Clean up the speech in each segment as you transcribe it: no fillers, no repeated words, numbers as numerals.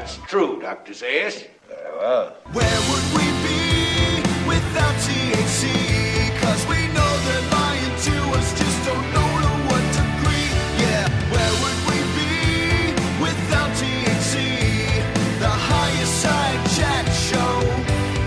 That's true, Dr. Zayas. Very well. Where would we be without THC? 'Cause we know they're lying to us, just don't know to what degree. Yeah, where would we be without THC? The Higherside Chat Show,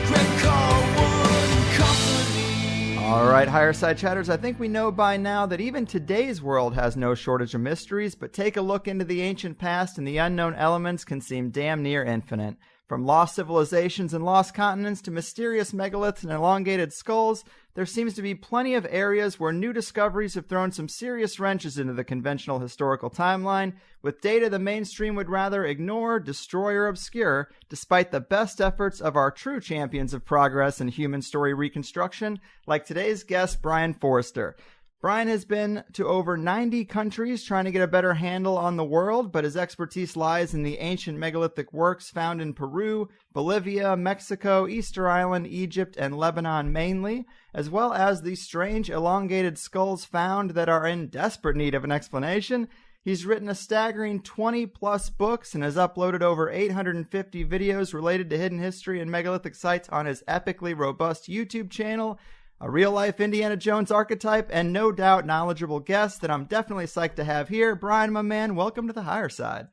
Greg Carlwood and Company. All right, Higherside Chatters, I think we know by now that even today's world has no shortage of mysteries, but take a look into the ancient past and the unknown elements can seem damn near infinite. From lost civilizations and lost continents to mysterious megaliths and elongated skulls, there seems to be plenty of areas where new discoveries have thrown some serious wrenches into the conventional historical timeline, with data the mainstream would rather ignore, destroy, or obscure, despite the best efforts of our true champions of progress in human story reconstruction, like today's guest, Brien Foerster. Brien has been to over 90 countries trying to get a better handle on the world, but his expertise lies in the ancient megalithic works found in Peru, Bolivia, Mexico, Easter Island, Egypt, and Lebanon mainly, as well as the strange elongated skulls found that are in desperate need of an explanation. He's written a staggering 20-plus books and has uploaded over 850 videos related to hidden history and megalithic sites on his epically robust YouTube channel. A real-life Indiana Jones archetype, and no doubt knowledgeable guest that I'm definitely psyched to have here. Brien, my man, welcome to the Higher Side.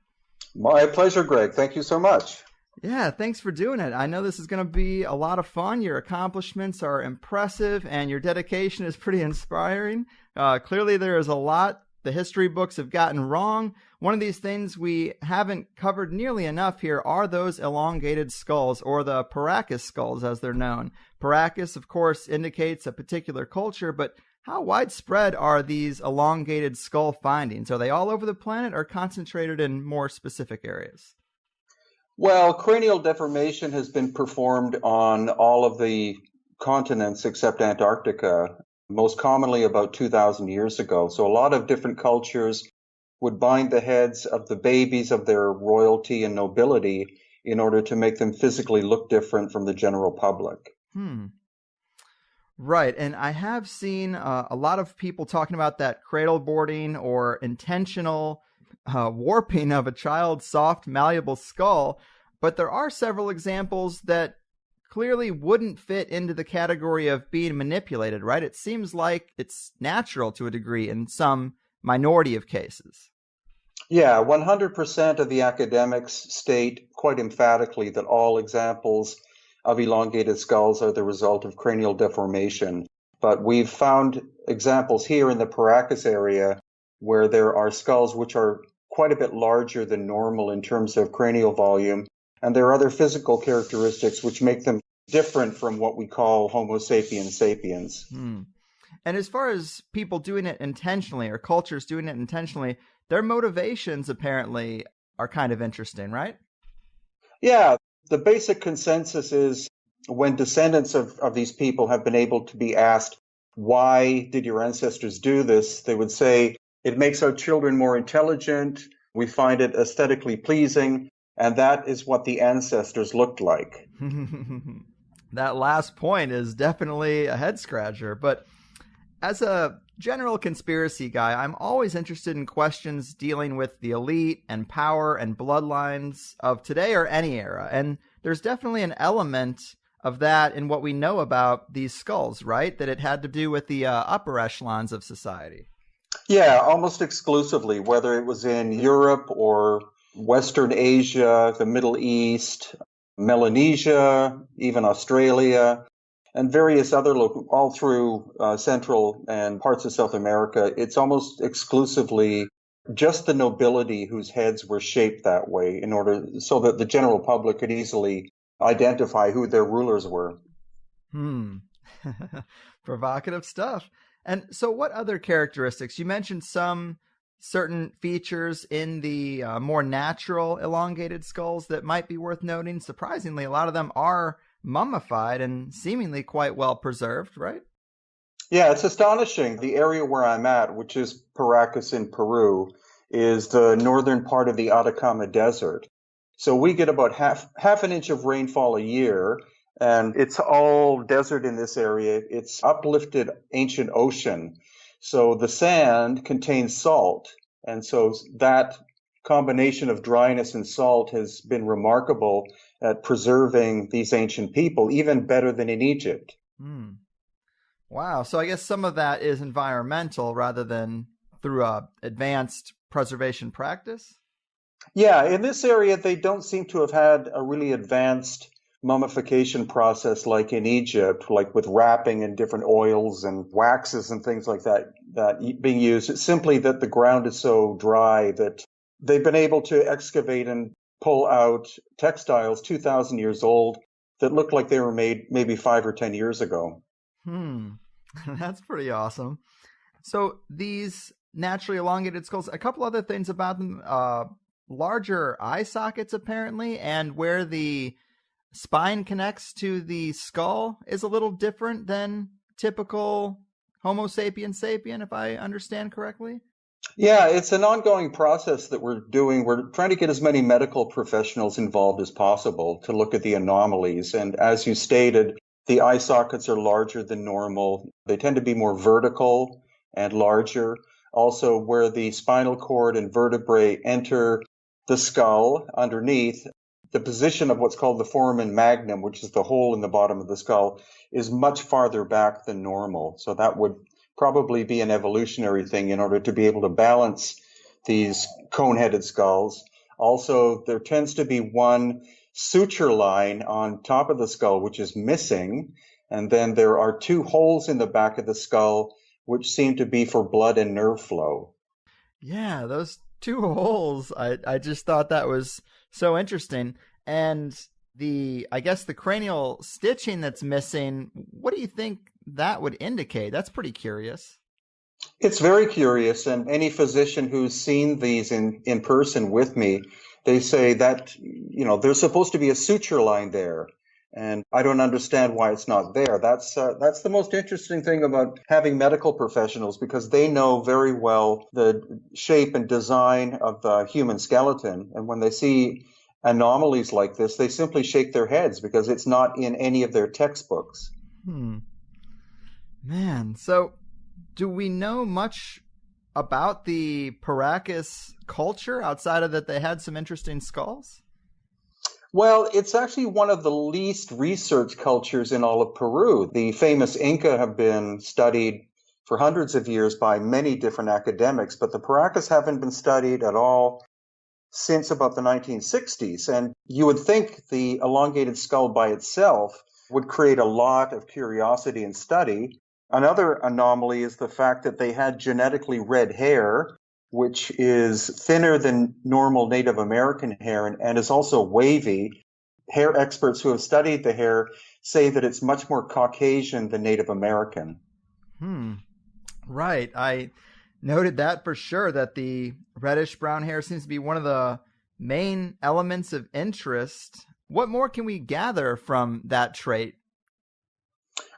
My pleasure, Greg. Thank you so much. Yeah, thanks for doing it. I know this is going to be a lot of fun. Your accomplishments are impressive, and your dedication is pretty inspiring. Clearly, there is a lot the history books have gotten wrong. One of these things we haven't covered nearly enough here are those elongated skulls, or the Paracas skulls as they're known. Paracas, of course, indicates a particular culture, but how widespread are these elongated skull findings? Are they all over the planet or concentrated in more specific areas? Well, cranial deformation has been performed on all of the continents except Antarctica, most commonly about 2,000 years ago. So a lot of different cultures would bind the heads of the babies of their royalty and nobility in order to make them physically look different from the general public. Right, and I have seen a lot of people talking about that cradle boarding or intentional warping of a child's soft, malleable skull, but there are several examples that clearly wouldn't fit into the category of being manipulated, right? It seems like it's natural to a degree in some minority of cases. Yeah, 100% of the academics state quite emphatically that all examples of elongated skulls are the result of cranial deformation. But we've found examples here in the Paracas area where there are skulls which are quite a bit larger than normal in terms of cranial volume. And there are other physical characteristics which make them different from what we call Homo sapiens sapiens. And as far as people doing it intentionally or cultures doing it intentionally, their motivations apparently are kind of interesting, right? Yeah, the basic consensus is when descendants of these people have been able to be asked, why did your ancestors do this? They would say, it makes our children more intelligent. We find it aesthetically pleasing. And that is what the ancestors looked like. That last point is definitely a head scratcher. But as a general conspiracy guy, I'm always interested in questions dealing with the elite and power and bloodlines of today or any era. And there's definitely an element of that in what we know about these skulls, right? That it had to do with the upper echelons of society. Yeah, almost exclusively, whether it was in Europe or Western Asia, the Middle East, Melanesia, even Australia, and various other all through Central and parts of South America. It's almost exclusively just the nobility whose heads were shaped that way in order so that the general public could easily identify who their rulers were. Provocative stuff. And so what other characteristics? You mentioned some certain features in the more natural elongated skulls that might be worth noting. Surprisingly, a lot of them are mummified and seemingly quite well preserved, right? Yeah, it's astonishing. The area where I'm at, which is Paracas in Peru, is the northern part of the Atacama Desert. So we get about half an inch of rainfall a year, and it's all desert in this area. It's uplifted ancient ocean. So the sand contains salt, and so that combination of dryness and salt has been remarkable at preserving these ancient people, even better than in Egypt. Hmm. Wow. So I guess some of that is environmental rather than through a advanced preservation practice? Yeah, in this area, they don't seem to have had a really advanced mummification process like in Egypt, like with wrapping and different oils and waxes and things like that being used. It's simply that the ground is so dry that they've been able to excavate and pull out textiles 2,000 years old that look like they were made maybe 5 or 10 years ago. That's pretty awesome. So these naturally elongated skulls, a couple other things about them, larger eye sockets apparently, and where the spine connects to the skull is a little different than typical Homo sapiens sapien, if I understand correctly. Yeah, it's an ongoing process that we're doing. We're trying to get as many medical professionals involved as possible to look at the anomalies. And as you stated, the eye sockets are larger than normal. They tend to be more vertical and larger. Also, where the spinal cord and vertebrae enter the skull underneath, the position of what's called the foramen magnum, which is the hole in the bottom of the skull, is much farther back than normal. So that would probably be an evolutionary thing in order to be able to balance these cone-headed skulls. Also, there tends to be one suture line on top of the skull, which is missing. And then there are two holes in the back of the skull, which seem to be for blood and nerve flow. Yeah, those two holes. I just thought that was so interesting. And I guess the cranial stitching that's missing, what do you think that would indicate? That's pretty curious. It's very curious, and any physician who's seen these in person with me, they say that, there's supposed to be a suture line there, and I don't understand why it's not there. That's the most interesting thing about having medical professionals, because they know very well the shape and design of the human skeleton, and when they see anomalies like this, they simply shake their heads because it's not in any of their textbooks. Man, so do we know much about the Paracas culture outside of that they had some interesting skulls? Well, it's actually one of the least researched cultures in all of Peru. The famous Inca have been studied for hundreds of years by many different academics, but the Paracas haven't been studied at all since about the 1960s. And you would think the elongated skull by itself would create a lot of curiosity and study. Another anomaly is the fact that they had genetically red hair, which is thinner than normal Native American hair and is also wavy. Hair experts who have studied the hair say that it's much more Caucasian than Native American. Right. I noted that for sure, that the reddish brown hair seems to be one of the main elements of interest. What more can we gather from that trait?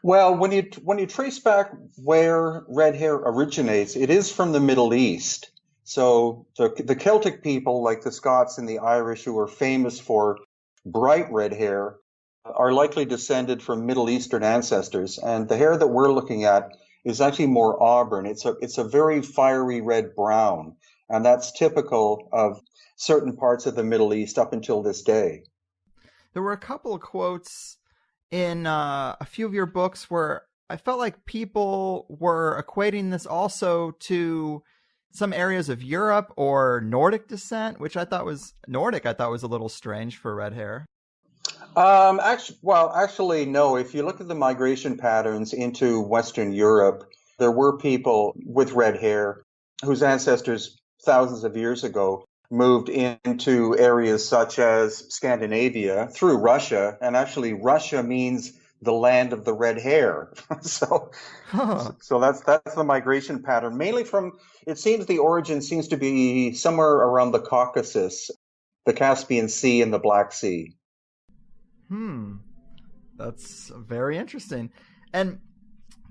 Well, when you trace back where red hair originates, it is from the Middle East. So the Celtic people, like the Scots and the Irish, who are famous for bright red hair, are likely descended from Middle Eastern ancestors. And the hair that we're looking at is actually more auburn. It's a very fiery red brown, and that's typical of certain parts of the Middle East up until this day. There were a couple of quotes in a few of your books where I felt like people were equating this also to some areas of Europe or Nordic descent, which I thought was a little strange for red hair. Actually, no. If you look at the migration patterns into Western Europe, there were people with red hair whose ancestors thousands of years ago moved into areas such as Scandinavia through Russia. And actually, Russia means the land of the red hair. So that's the migration pattern. Mainly it seems the origin seems to be somewhere around the Caucasus, the Caspian Sea, and the Black Sea. That's very interesting. And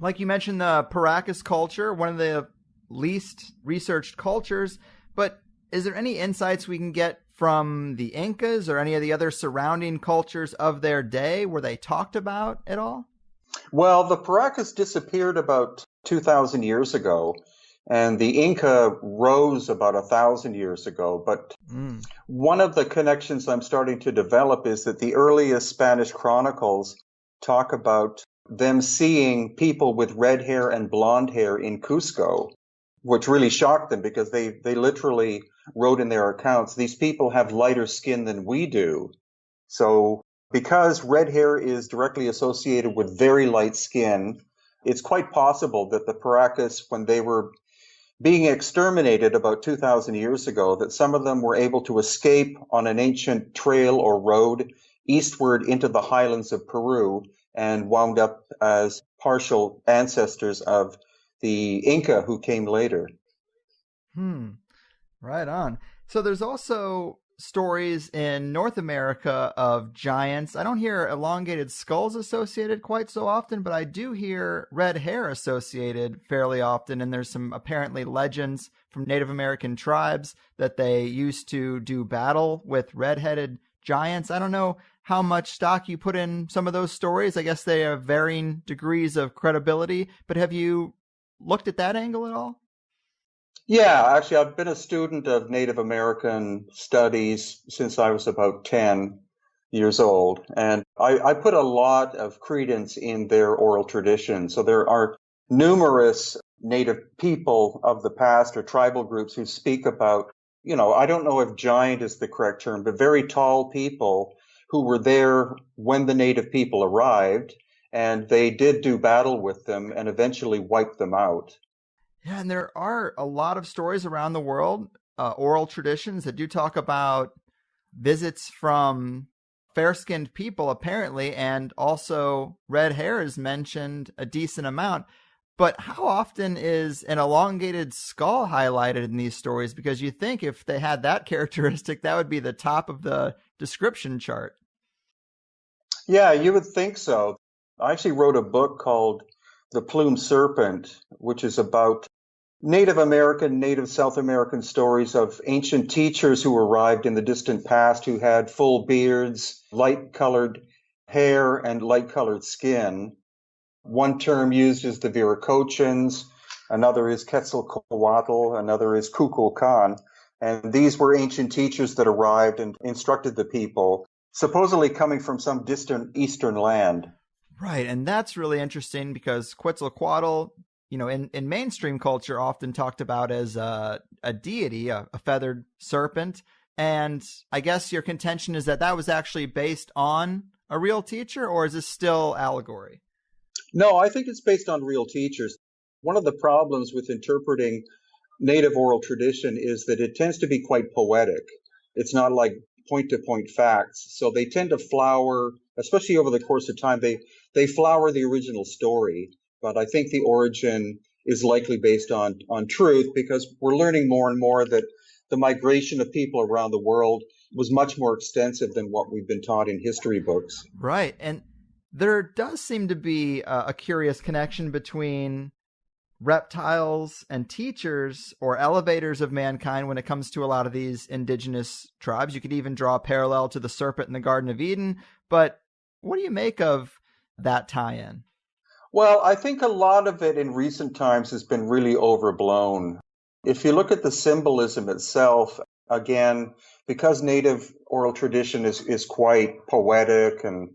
like you mentioned, the Paracas culture, one of the least researched cultures, but is there any insights we can get from the Incas or any of the other surrounding cultures of their day? Were they talked about at all? Well, the Paracas disappeared about 2,000 years ago. And the Inca rose about 1,000 years ago. But one of the connections I'm starting to develop is that the earliest Spanish chronicles talk about them seeing people with red hair and blonde hair in Cusco, which really shocked them because they literally wrote in their accounts, these people have lighter skin than we do. So because red hair is directly associated with very light skin, it's quite possible that the Paracas, when they were being exterminated about 2,000 years ago, that some of them were able to escape on an ancient trail or road eastward into the highlands of Peru and wound up as partial ancestors of the Inca who came later. Right on. So there's also stories in North America of giants. I don't hear elongated skulls associated quite so often, but I do hear red hair associated fairly often. And there's some apparently legends from Native American tribes that they used to do battle with red-headed giants. I don't know how much stock you put in some of those stories. I guess they have varying degrees of credibility, but have you looked at that angle at all? Yeah, actually, I've been a student of Native American studies since I was about 10 years old, and I put a lot of credence in their oral tradition. So there are numerous Native people of the past or tribal groups who speak about, I don't know if giant is the correct term, but very tall people who were there when the Native people arrived, and they did do battle with them and eventually wiped them out. Yeah, and there are a lot of stories around the world, oral traditions that do talk about visits from fair-skinned people, apparently, and also red hair is mentioned a decent amount. But how often is an elongated skull highlighted in these stories? Because you think if they had that characteristic, that would be the top of the description chart. Yeah, you would think so. I actually wrote a book called The Plume Serpent, which is about Native American, Native South American stories of ancient teachers who arrived in the distant past who had full beards, light-colored hair, and light-colored skin. One term used is the Viracochans, another is Quetzalcoatl, another is Kukulkan. And these were ancient teachers that arrived and instructed the people, supposedly coming from some distant eastern land. Right, and that's really interesting because Quetzalcoatl, in mainstream culture, often talked about as a deity, a feathered serpent. And I guess your contention is that was actually based on a real teacher, or is this still allegory? No, I think it's based on real teachers. One of the problems with interpreting Native oral tradition is that it tends to be quite poetic. It's not like point-to-point facts. So they tend to flower, especially over the course of time, they flower the original story. But I think the origin is likely based on truth because we're learning more and more that the migration of people around the world was much more extensive than what we've been taught in history books. Right. And there does seem to be a curious connection between reptiles and teachers or elevators of mankind when it comes to a lot of these indigenous tribes. You could even draw a parallel to the serpent in the Garden of Eden. But what do you make of that tie-in? Well, I think a lot of it in recent times has been really overblown. If you look at the symbolism itself, again, because Native oral tradition is quite poetic, and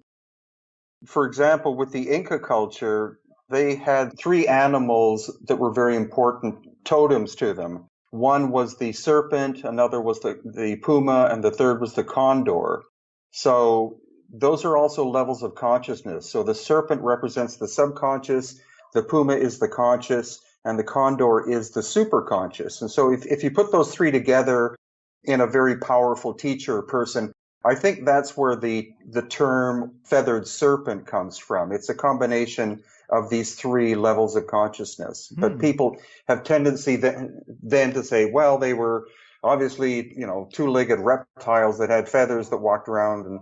for example, with the Inca culture, they had three animals that were very important totems to them. One was the serpent, another was the puma, and the third was the condor. So those are also levels of consciousness. So the serpent represents the subconscious, the puma is the conscious, and the condor is the superconscious. And so if you put those three together in a very powerful teacher person, I think that's where the term feathered serpent comes from. It's a combination of these three levels of consciousness. But people have tendency then to say, well, they were obviously, two-legged reptiles that had feathers that walked around and,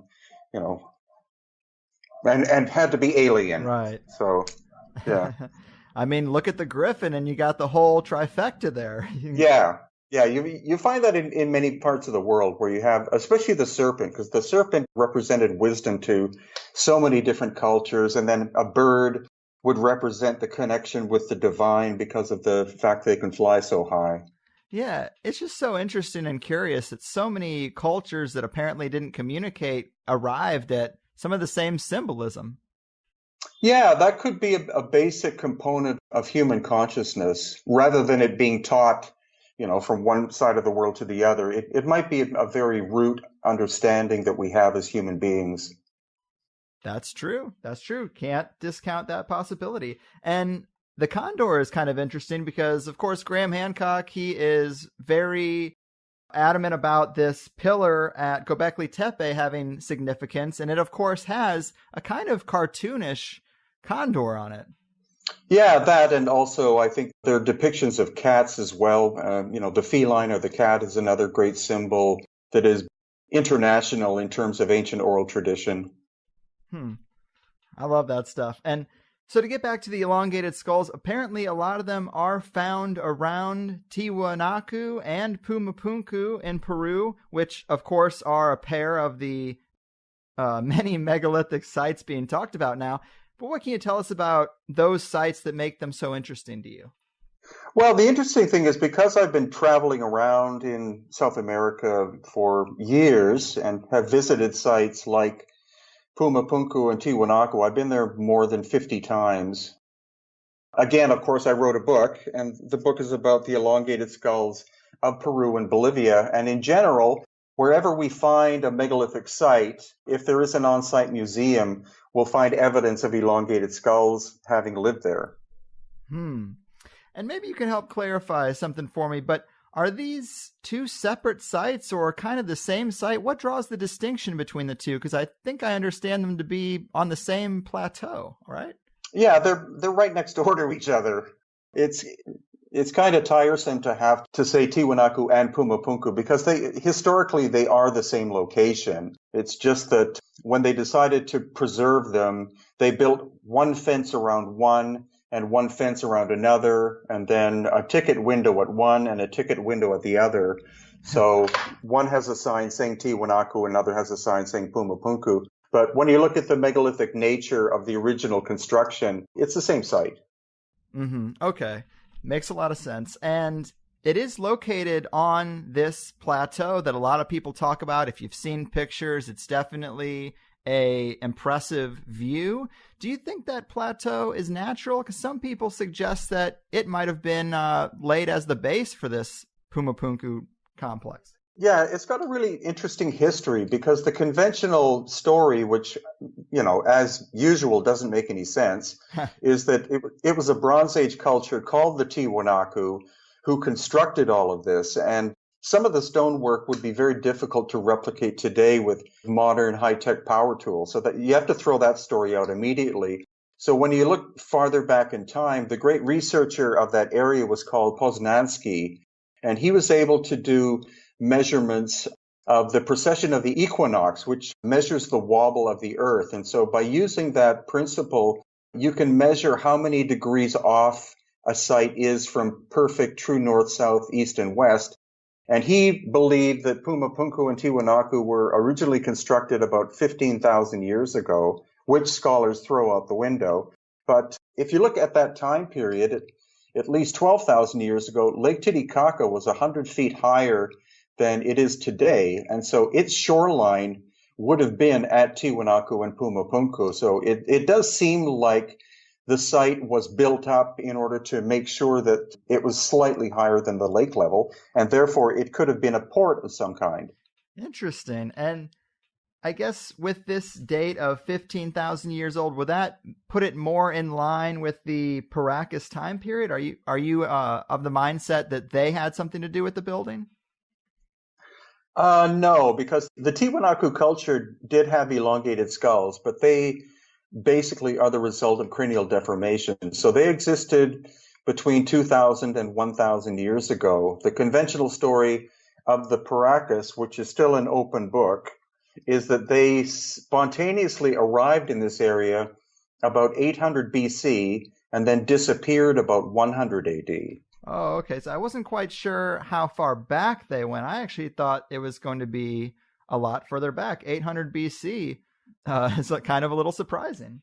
and had to be alien. Right. So, yeah. I mean, look at the griffin and you got the whole trifecta there. Yeah. Yeah, you find that in many parts of the world where you have, especially the serpent, because the serpent represented wisdom to so many different cultures, and then a bird would represent the connection with the divine because of the fact they can fly so high. Yeah, it's just so interesting and curious that so many cultures that apparently didn't communicate arrived at some of the same symbolism. Yeah, that could be a basic component of human consciousness rather than it being taught, from one side of the world to the other. It might be a very root understanding that we have as human beings. That's true. That's true. Can't discount that possibility. And the condor is kind of interesting because, of course, Graham Hancock, he is very adamant about this pillar at Göbekli Tepe having significance. And it, of course, has a kind of cartoonish condor on it. Yeah, that, and also I think there are depictions of cats as well. The feline or the cat is another great symbol that is international in terms of ancient oral tradition. I love that stuff. And so to get back to the elongated skulls, apparently a lot of them are found around Tiwanaku and Pumapunku in Peru, which of course are a pair of the many megalithic sites being talked about now. But what can you tell us about those sites that make them so interesting to you? Well, the interesting thing is because I've been traveling around in South America for years and have visited sites like Pumapunku and Tiwanaku, I've been there more than 50 times. Again, of course, I wrote a book, and the book is about the elongated skulls of Peru and Bolivia. And in general, wherever we find a megalithic site, if there is an on-site museum, we'll find evidence of elongated skulls having lived there. And maybe you can help clarify something for me, but are these two separate sites or kind of the same site? What draws the distinction between the two? Because I think I understand them to be on the same plateau, right? Yeah, they're right next door to each other. It's kind of tiresome to have to say Tiwanaku and Pumapunku because historically they are the same location. It's just that when they decided to preserve them, they built one fence around one and one fence around another, and then a ticket window at one and a ticket window at the other. So one has a sign saying Tiwanaku, another has a sign saying Pumapunku. But when you look at the megalithic nature of the original construction, it's the same site. Okay. Makes a lot of sense. And it is located on this plateau that a lot of people talk about. If you've seen pictures, it's definitely a impressive view. Do you think that plateau is natural? Because some people suggest that it might have been laid as the base for this Pumapunku complex. Yeah, it's got a really interesting history because the conventional story, which, as usual doesn't make any sense, is that it was a Bronze Age culture called the Tiwanaku who constructed all of this. And some of the stonework would be very difficult to replicate today with modern high-tech power tools. So that you have to throw that story out immediately. So when you look farther back in time, the great researcher of that area was called Poznański, and he was able to do measurements of the precession of the equinox, which measures the wobble of the earth. And so by using that principle, you can measure how many degrees off a site is from perfect true north, south, east, and west. And he believed that Pumapunku and Tiwanaku were originally constructed about 15,000 years ago, which scholars throw out the window. But if you look at that time period, at least 12,000 years ago, Lake Titicaca was 100 feet higher than it is today. And so its shoreline would have been at Tiwanaku and Pumapunku. So it does seem like the site was built up in order to make sure that it was slightly higher than the lake level, and therefore it could have been a port of some kind. Interesting. And I guess with this date of 15,000 years old, would that put it more in line with the Paracas time period? Are you of the mindset that they had something to do with the building? No, because the Tiwanaku culture did have elongated skulls, but they basically are the result of cranial deformation. So they existed between 2,000 and 1,000 years ago. The conventional story of the Paracas, which is still an open book, is that they spontaneously arrived in this area about 800 BC and then disappeared about 100 AD. Oh, okay. So I wasn't quite sure how far back they went. I actually thought it was going to be a lot further back. 800 BC is kind of a little surprising.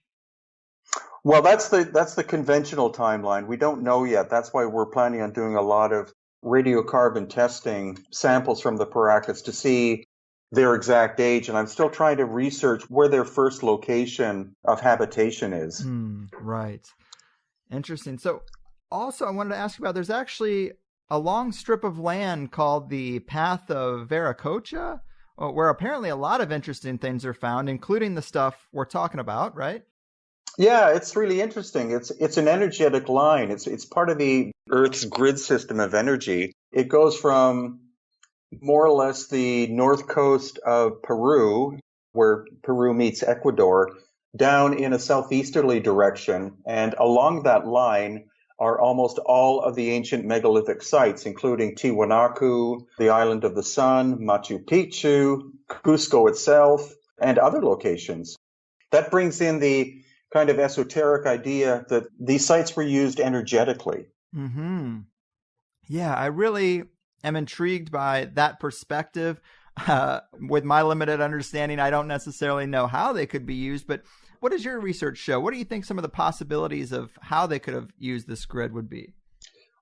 Well, that's the conventional timeline. We don't know yet. That's why we're planning on doing a lot of radiocarbon testing samples from the Paracas to see their exact age. And I'm still trying to research where their first location of habitation is. Right. Interesting. So also I wanted to ask you about, there's actually a long strip of land called the Path of Veracocha, where apparently a lot of interesting things are found, including the stuff we're talking about, right? Yeah, it's really interesting. It's an energetic line. It's part of the Earth's grid system of energy. It goes from more or less the north coast of Peru, where Peru meets Ecuador, down in a southeasterly direction. And along that line are almost all of the ancient megalithic sites, including Tiwanaku, the Island of the Sun, Machu Picchu, Cusco itself, and other locations. That brings in the kind of esoteric idea that these sites were used energetically. Mm-hmm. Yeah, I really am intrigued by that perspective. With my limited understanding, I don't necessarily know how they could be used, but what does your research show? What do you think some of the possibilities of how they could have used this grid would be?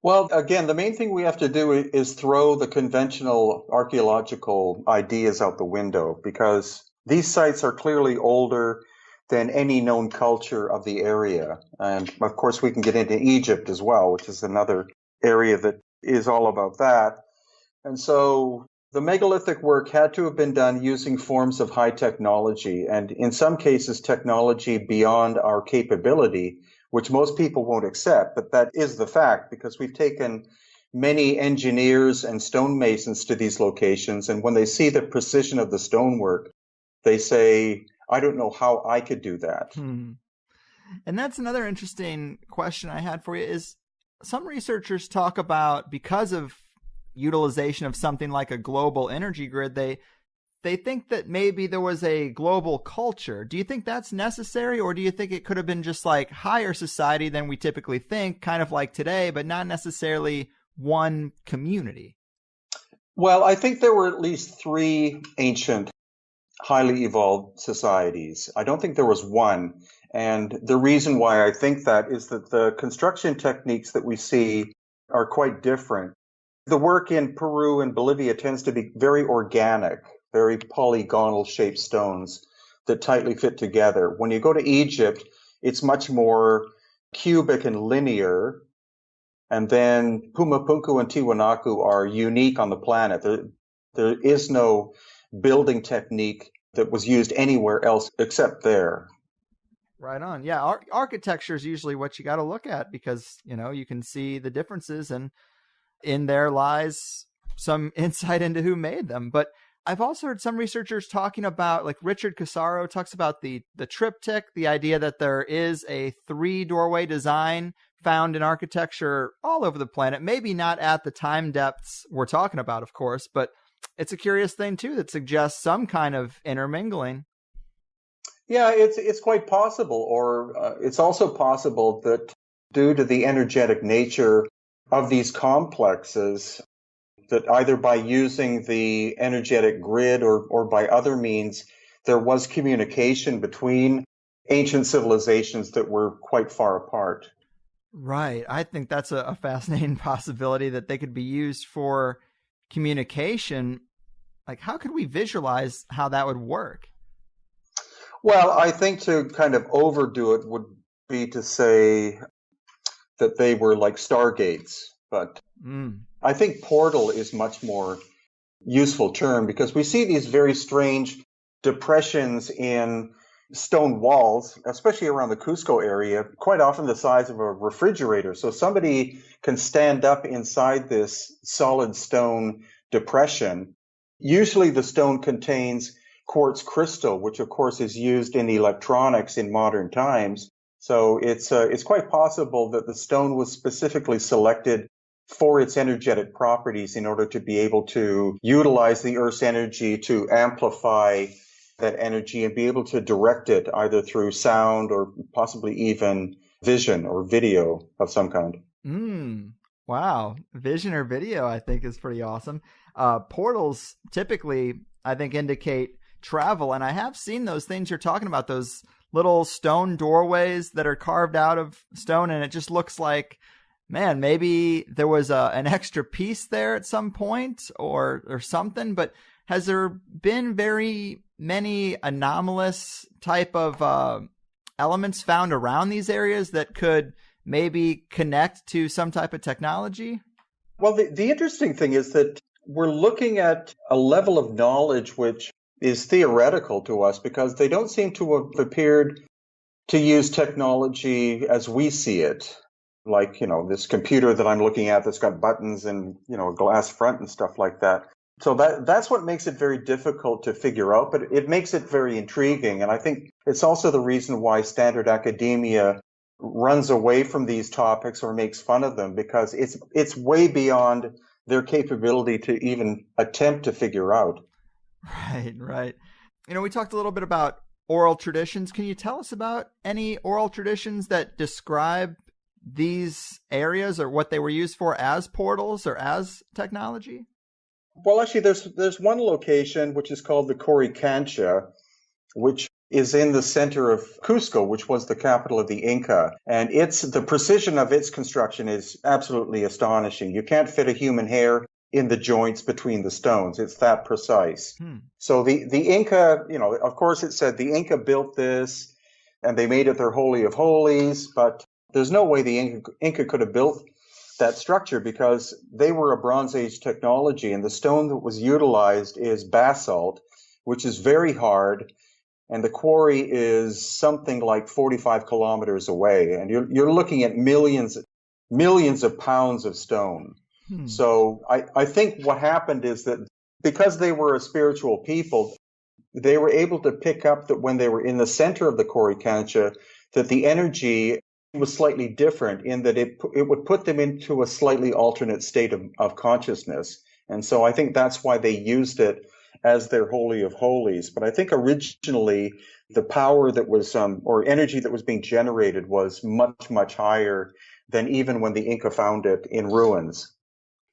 Well, again, the main thing we have to do is throw the conventional archaeological ideas out the window, because these sites are clearly older than any known culture of the area. And of course, we can get into Egypt as well, which is another area that is all about that. And so the megalithic work had to have been done using forms of high technology, and in some cases, technology beyond our capability, which most people won't accept. But that is the fact, because we've taken many engineers and stonemasons to these locations, and when they see the precision of the stonework, they say, I don't know how I could do that. And that's another interesting question I had for you, is some researchers talk about, because of utilization of something like a global energy grid, they think that maybe there was a global culture. Do you think that's necessary, or do you think it could have been just like higher society than we typically think, kind of like today, but not necessarily one community? Well, I think there were at least three ancient highly evolved societies. I don't think there was one. And the reason why I think that is that the construction techniques that we see are quite different. The work in Peru and Bolivia tends to be very organic, very polygonal shaped stones that tightly fit together. When you go to Egypt, it's much more cubic and linear. And then Pumapunku and Tiwanaku are unique on the planet. There is no building technique that was used anywhere else except there. Right on. Yeah, architecture is usually what you got to look at, because, you can see the differences, and in there lies some insight into who made them. But I've also heard some researchers talking about, like Richard Casaro talks about the triptych, the idea that there is a 3-doorway design found in architecture all over the planet, maybe not at the time depths we're talking about, of course, but it's a curious thing too that suggests some kind of intermingling. Yeah, it's quite possible, or it's also possible that due to the energetic nature of these complexes, that either by using the energetic grid or by other means, there was communication between ancient civilizations that were quite far apart. Right. I think that's a fascinating possibility, that they could be used for communication. Like, how could we visualize how that would work? Well, I think to kind of overdo it would be to say that they were like stargates, but I think portal is much more useful term, because we see these very strange depressions in stone walls, especially around the Cusco area, quite often the size of a refrigerator. So somebody can stand up inside this solid stone depression. Usually the stone contains quartz crystal, which of course is used in electronics in modern times. So it's quite possible that the stone was specifically selected for its energetic properties in order to be able to utilize the Earth's energy to amplify that energy and be able to direct it either through sound or possibly even vision or video of some kind. Wow. Vision or video, I think, is pretty awesome. Portals typically, I think, indicate travel, and I have seen those things you're talking about, those little stone doorways that are carved out of stone, and it just looks like, man, maybe there was an extra piece there at some point or something. But has there been very many anomalous type of elements found around these areas that could maybe connect to some type of technology? Well, the interesting thing is that we're looking at a level of knowledge which is theoretical to us, because they don't seem to have appeared to use technology as we see it. Like, this computer that I'm looking at that's got buttons and, a glass front and stuff like that. So that's what makes it very difficult to figure out, but it makes it very intriguing. And I think it's also the reason why standard academia runs away from these topics or makes fun of them, because it's way beyond their capability to even attempt to figure out. Right. We talked a little bit about oral traditions. Can you tell us about any oral traditions that describe these areas or what they were used for as portals or as technology? Well, actually, there's one location which is called the Coricancha, which is in the center of Cusco, which was the capital of the Inca. And the precision of its construction is absolutely astonishing. You can't fit a human hair in the joints between the stones. It's that precise. So the Inca, of course it said the Inca built this and they made it their Holy of Holies, but there's no way the Inca could have built that structure, because they were a Bronze Age technology, and the stone that was utilized is basalt, which is very hard, and the quarry is something like 45 kilometers away, and you're looking at millions of pounds of stone. So I think what happened is that because they were a spiritual people, they were able to pick up that when they were in the center of the Coricancha, that the energy was slightly different in that it would put them into a slightly alternate state of consciousness. And so I think that's why they used it as their Holy of Holies. But I think originally the power that was, or energy that was being generated was much, much higher than even when the Inca found it in ruins.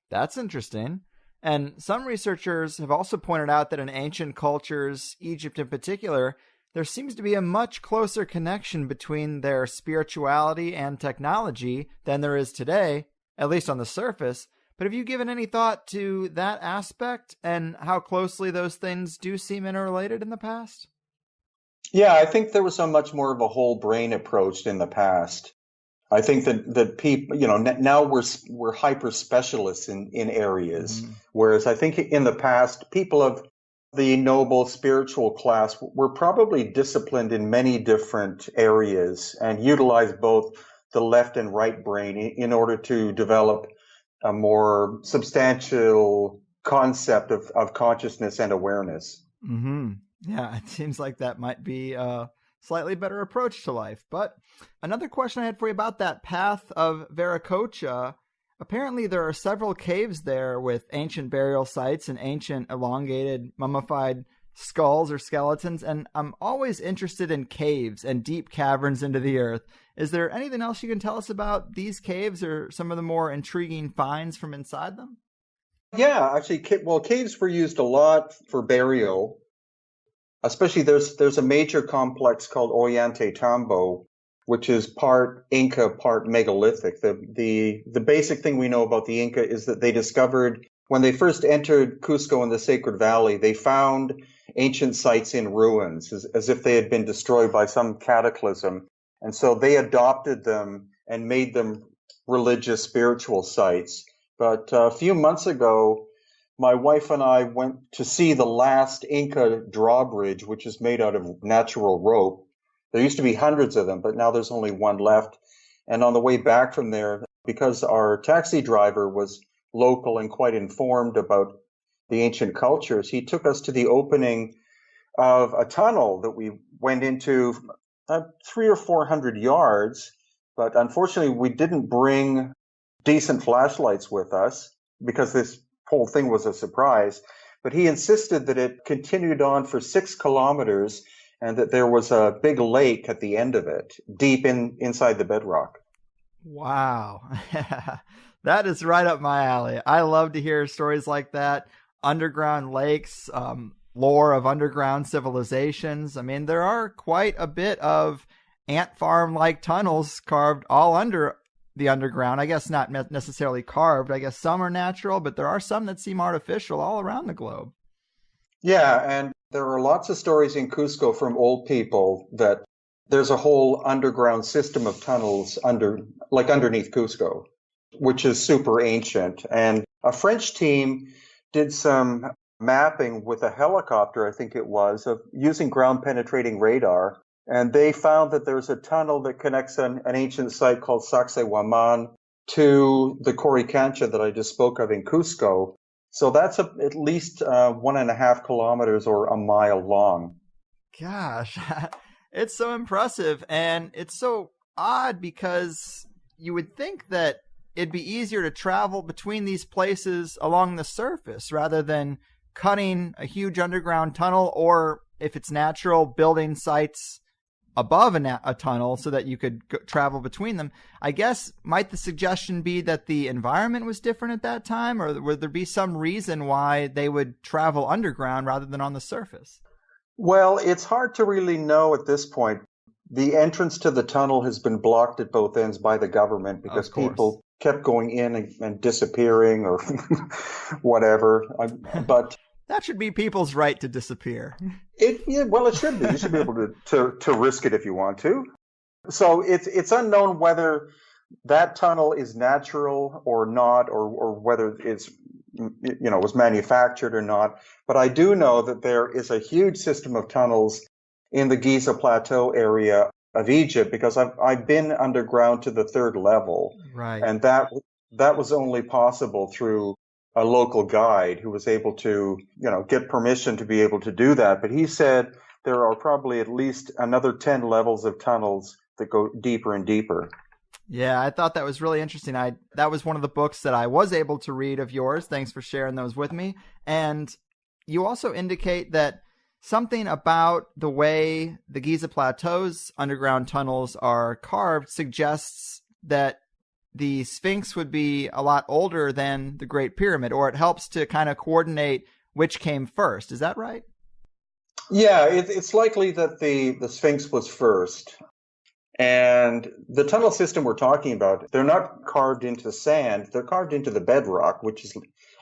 That's interesting. And some researchers have also pointed out that in ancient cultures, Egypt in particular, there seems to be a much closer connection between their spirituality and technology than there is today, at least on the surface. But have you given any thought to that aspect and how closely those things do seem interrelated in the past? Yeah, I think there was a much more of a whole brain approach in the past. I think that people, now we're hyper specialists in areas, whereas I think in the past, people of the noble spiritual class were probably disciplined in many different areas and utilized both the left and right brain in order to develop a more substantial concept of consciousness and awareness. Yeah, it seems like that might be a slightly better approach to life. But another question I had for you about that path of Veracocha. Apparently, there are several caves there with ancient burial sites and ancient elongated mummified skulls or skeletons. And I'm always interested in caves and deep caverns into the earth. Is there anything else you can tell us about these caves or some of the more intriguing finds from inside them? Yeah, actually, caves were used a lot for burial. Especially there's a major complex called Ollantaytambo, which is part Inca, part megalithic. The basic thing we know about the Inca is that they discovered, when they first entered Cusco in the Sacred Valley, they found ancient sites in ruins, as if they had been destroyed by some cataclysm. And so they adopted them and made them religious, spiritual sites. But a few months ago, my wife and I went to see the last Inca drawbridge, which is made out of natural rope. There used to be hundreds of them, but now there's only one left. And on the way back from there, because our taxi driver was local and quite informed about the ancient cultures, he took us to the opening of a tunnel that we went into 300 or 400 yards. But unfortunately, we didn't bring decent flashlights with us because this whole thing was a surprise. But he insisted that it continued on for 6 kilometers and that there was a big lake at the end of it, deep inside the bedrock. Wow. That is right up my alley. I love to hear stories like that. Underground lakes. lore of underground civilizations. I mean, there are quite a bit of ant farm-like tunnels carved all under the underground. I guess not necessarily carved. I guess some are natural, but there are some that seem artificial all around the globe. Yeah, and there are lots of stories in Cusco from old people that there's a whole underground system of tunnels underneath Cusco, which is super ancient. And a French team did some mapping with a helicopter, I think it was, of using ground penetrating radar. And they found that there's a tunnel that connects an ancient site called Sacsayhuaman to the Coricancha that I just spoke of in Cusco. So that's at least 1.5 kilometers or a mile long. Gosh, it's so impressive. And it's so odd because you would think that it'd be easier to travel between these places along the surface rather than cutting a huge underground tunnel, or if it's natural, building sites above a tunnel so that you could travel between them. I guess, might the suggestion be that the environment was different at that time, or would there be some reason why they would travel underground rather than on the surface? Well, it's hard to really know at this point. The entrance to the tunnel has been blocked at both ends by the government because people kept going in and disappearing or whatever. But that should be people's right to disappear. It should be. You should be able to risk it if you want to. So it's unknown whether that tunnel is natural or not, or whether it's was manufactured or not. But I do know that there is a huge system of tunnels in the Giza Plateau area of Egypt, because I've been underground to the 3rd level, right? And that was only possible through a local guide who was able to, get permission to be able to do that. But he said there are probably at least another 10 levels of tunnels that go deeper and deeper. Yeah, I thought that was really interesting. That was one of the books that I was able to read of yours. Thanks for sharing those with me. And you also indicate that something about the way the Giza Plateau's underground tunnels are carved suggests that the Sphinx would be a lot older than the Great Pyramid, or it helps to kind of coordinate which came first. Is that right? Yeah, it's likely that the Sphinx was first. And the tunnel system we're talking about, they're not carved into sand, they're carved into the bedrock, which is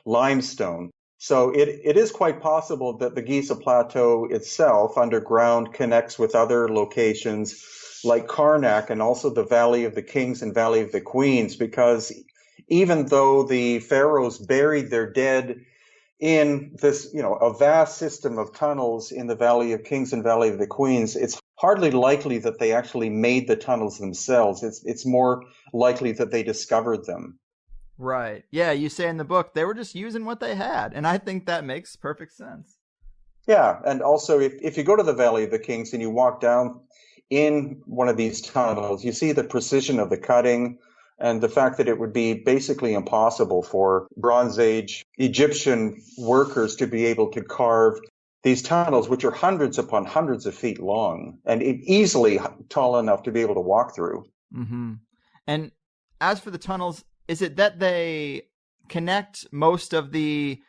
limestone. So it is quite possible that the Giza Plateau itself underground connects with other locations like Karnak and also the Valley of the Kings and Valley of the Queens, because even though the pharaohs buried their dead in this, a vast system of tunnels in the Valley of Kings and Valley of the Queens, it's hardly likely that they actually made the tunnels themselves. It's more likely that they discovered them. Right. Yeah, you say in the book they were just using what they had, and I think that makes perfect sense. Yeah, and also if you go to the Valley of the Kings and you walk down in one of these tunnels, you see the precision of the cutting and the fact that it would be basically impossible for Bronze Age Egyptian workers to be able to carve these tunnels, which are hundreds upon hundreds of feet long and easily tall enough to be able to walk through. Mm-hmm. And as for the tunnels, is it that they connect most of the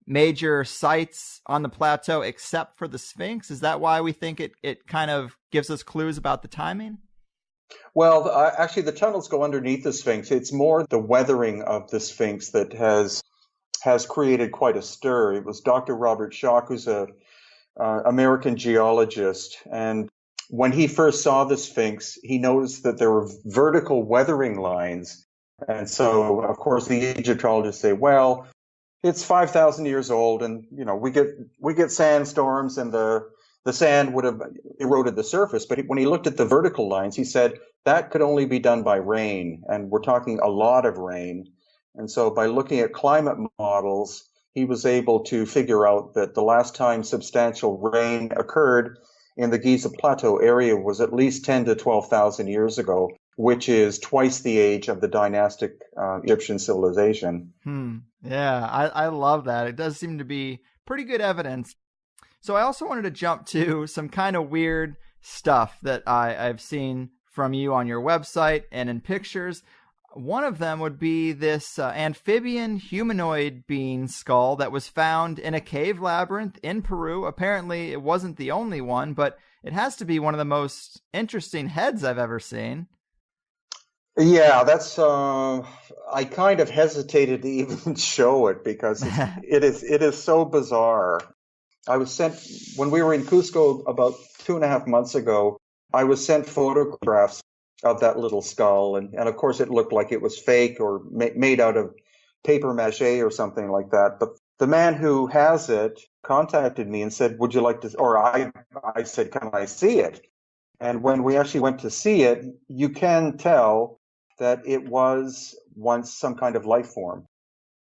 major sites on the plateau except for the Sphinx? Is that why we think it kind of gives us clues about the timing? Well, actually, the tunnels go underneath the Sphinx. It's more the weathering of the Sphinx that has created quite a stir. It was Dr. Robert Schoch, who's a American geologist, and when he first saw the Sphinx, he noticed that there were vertical weathering lines. And so, of course, the Egyptologists say, well, it's 5,000 years old, and we get sandstorms, and the sand would have eroded the surface. But when he looked at the vertical lines, he said that could only be done by rain, and we're talking a lot of rain. And so, by looking at climate models, he was able to figure out that the last time substantial rain occurred in the Giza Plateau area was at least 10 to 12,000 years ago, which is twice the age of the dynastic Egyptian civilization. Yeah, I love that. It does seem to be pretty good evidence. So I also wanted to jump to some kind of weird stuff that I've seen from you on your website and in pictures. One of them would be this amphibian humanoid being skull that was found in a cave labyrinth in Peru. Apparently, it wasn't the only one, but it has to be one of the most interesting heads I've ever seen. Yeah, that's. I kind of hesitated to even show it because it is so bizarre. I was sent when we were in Cusco about 2.5 months ago. I was sent photographs of that little skull, and of course it looked like it was fake or made out of paper mache or something like that. But the man who has it contacted me and said, "Would you like to?" Or I said, "Can I see it?" And when we actually went to see it, you can tell that it was once some kind of life form.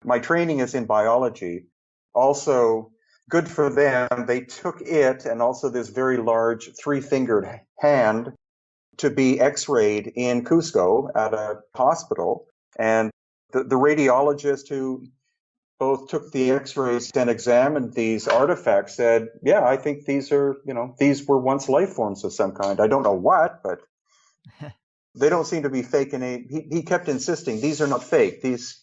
My training is in biology. Also, good for them, they took it and also this very large 3-fingered hand to be x-rayed in Cusco at a hospital. And the radiologist who both took the x-rays and examined these artifacts said, yeah, I think these were once life forms of some kind. I don't know what, but they don't seem to be fake. And he kept insisting, these are not fake. These,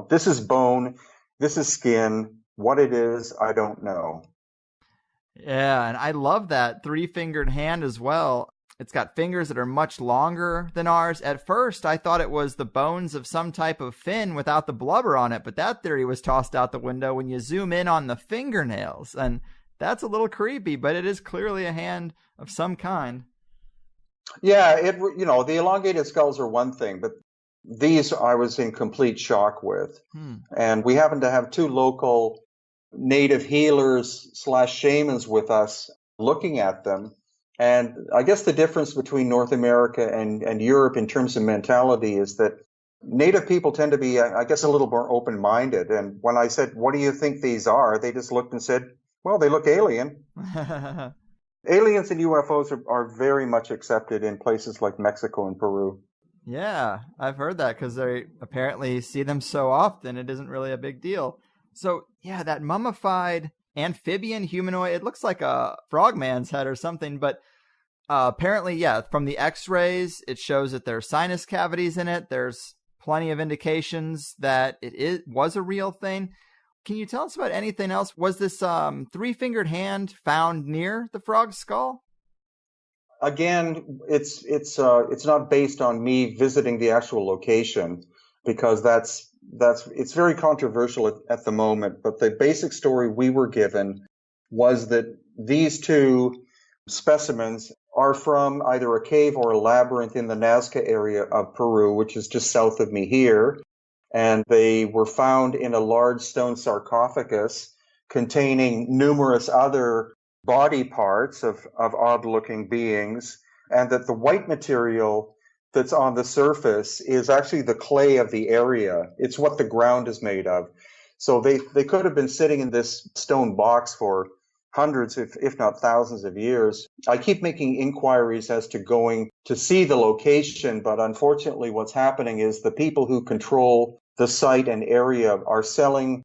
this is bone, this is skin. What it is, I don't know. Yeah, and I love that 3-fingered hand as well. It's got fingers that are much longer than ours. At first, I thought it was the bones of some type of fin without the blubber on it, but that theory was tossed out the window when you zoom in on the fingernails. And that's a little creepy, but it is clearly a hand of some kind. Yeah, the elongated skulls are one thing, but these I was in complete shock with. And we happen to have 2 local native healers / shamans with us looking at them. And I guess the difference between North America and Europe in terms of mentality is that native people tend to be, I guess, a little more open-minded. And when I said, what do you think these are? They just looked and said, well, they look alien. Aliens and UFOs are very much accepted in places like Mexico and Peru. Yeah, I've heard that because they apparently see them so often, it isn't really a big deal. So, yeah, that mummified amphibian humanoid, it looks like a frogman's head or something, but apparently, yeah, from the x-rays, it shows that there are sinus cavities in it. There's plenty of indications that it was a real thing. Can you tell us about anything else? Was this 3-fingered hand found near the frog skull? Again, it's not based on me visiting the actual location because it's very controversial at the moment. But the basic story we were given was that these 2 specimens are from either a cave or a labyrinth in the Nazca area of Peru, which is just south of me here. And they were found in a large stone sarcophagus containing numerous other body parts of odd-looking beings, and that the white material that's on the surface is actually the clay of the area. It's what the ground is made of. So they could have been sitting in this stone box for hundreds, if not thousands of years. I keep making inquiries as to going to see the location, but unfortunately what's happening is the people who control the site and area are selling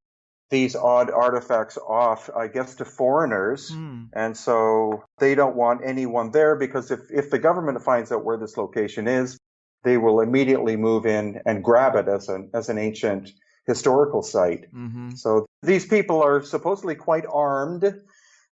these odd artifacts off, I guess, to foreigners. And so they don't want anyone there because if the government finds out where this location is, they will immediately move in and grab it as an ancient historical site. So these people are supposedly quite armed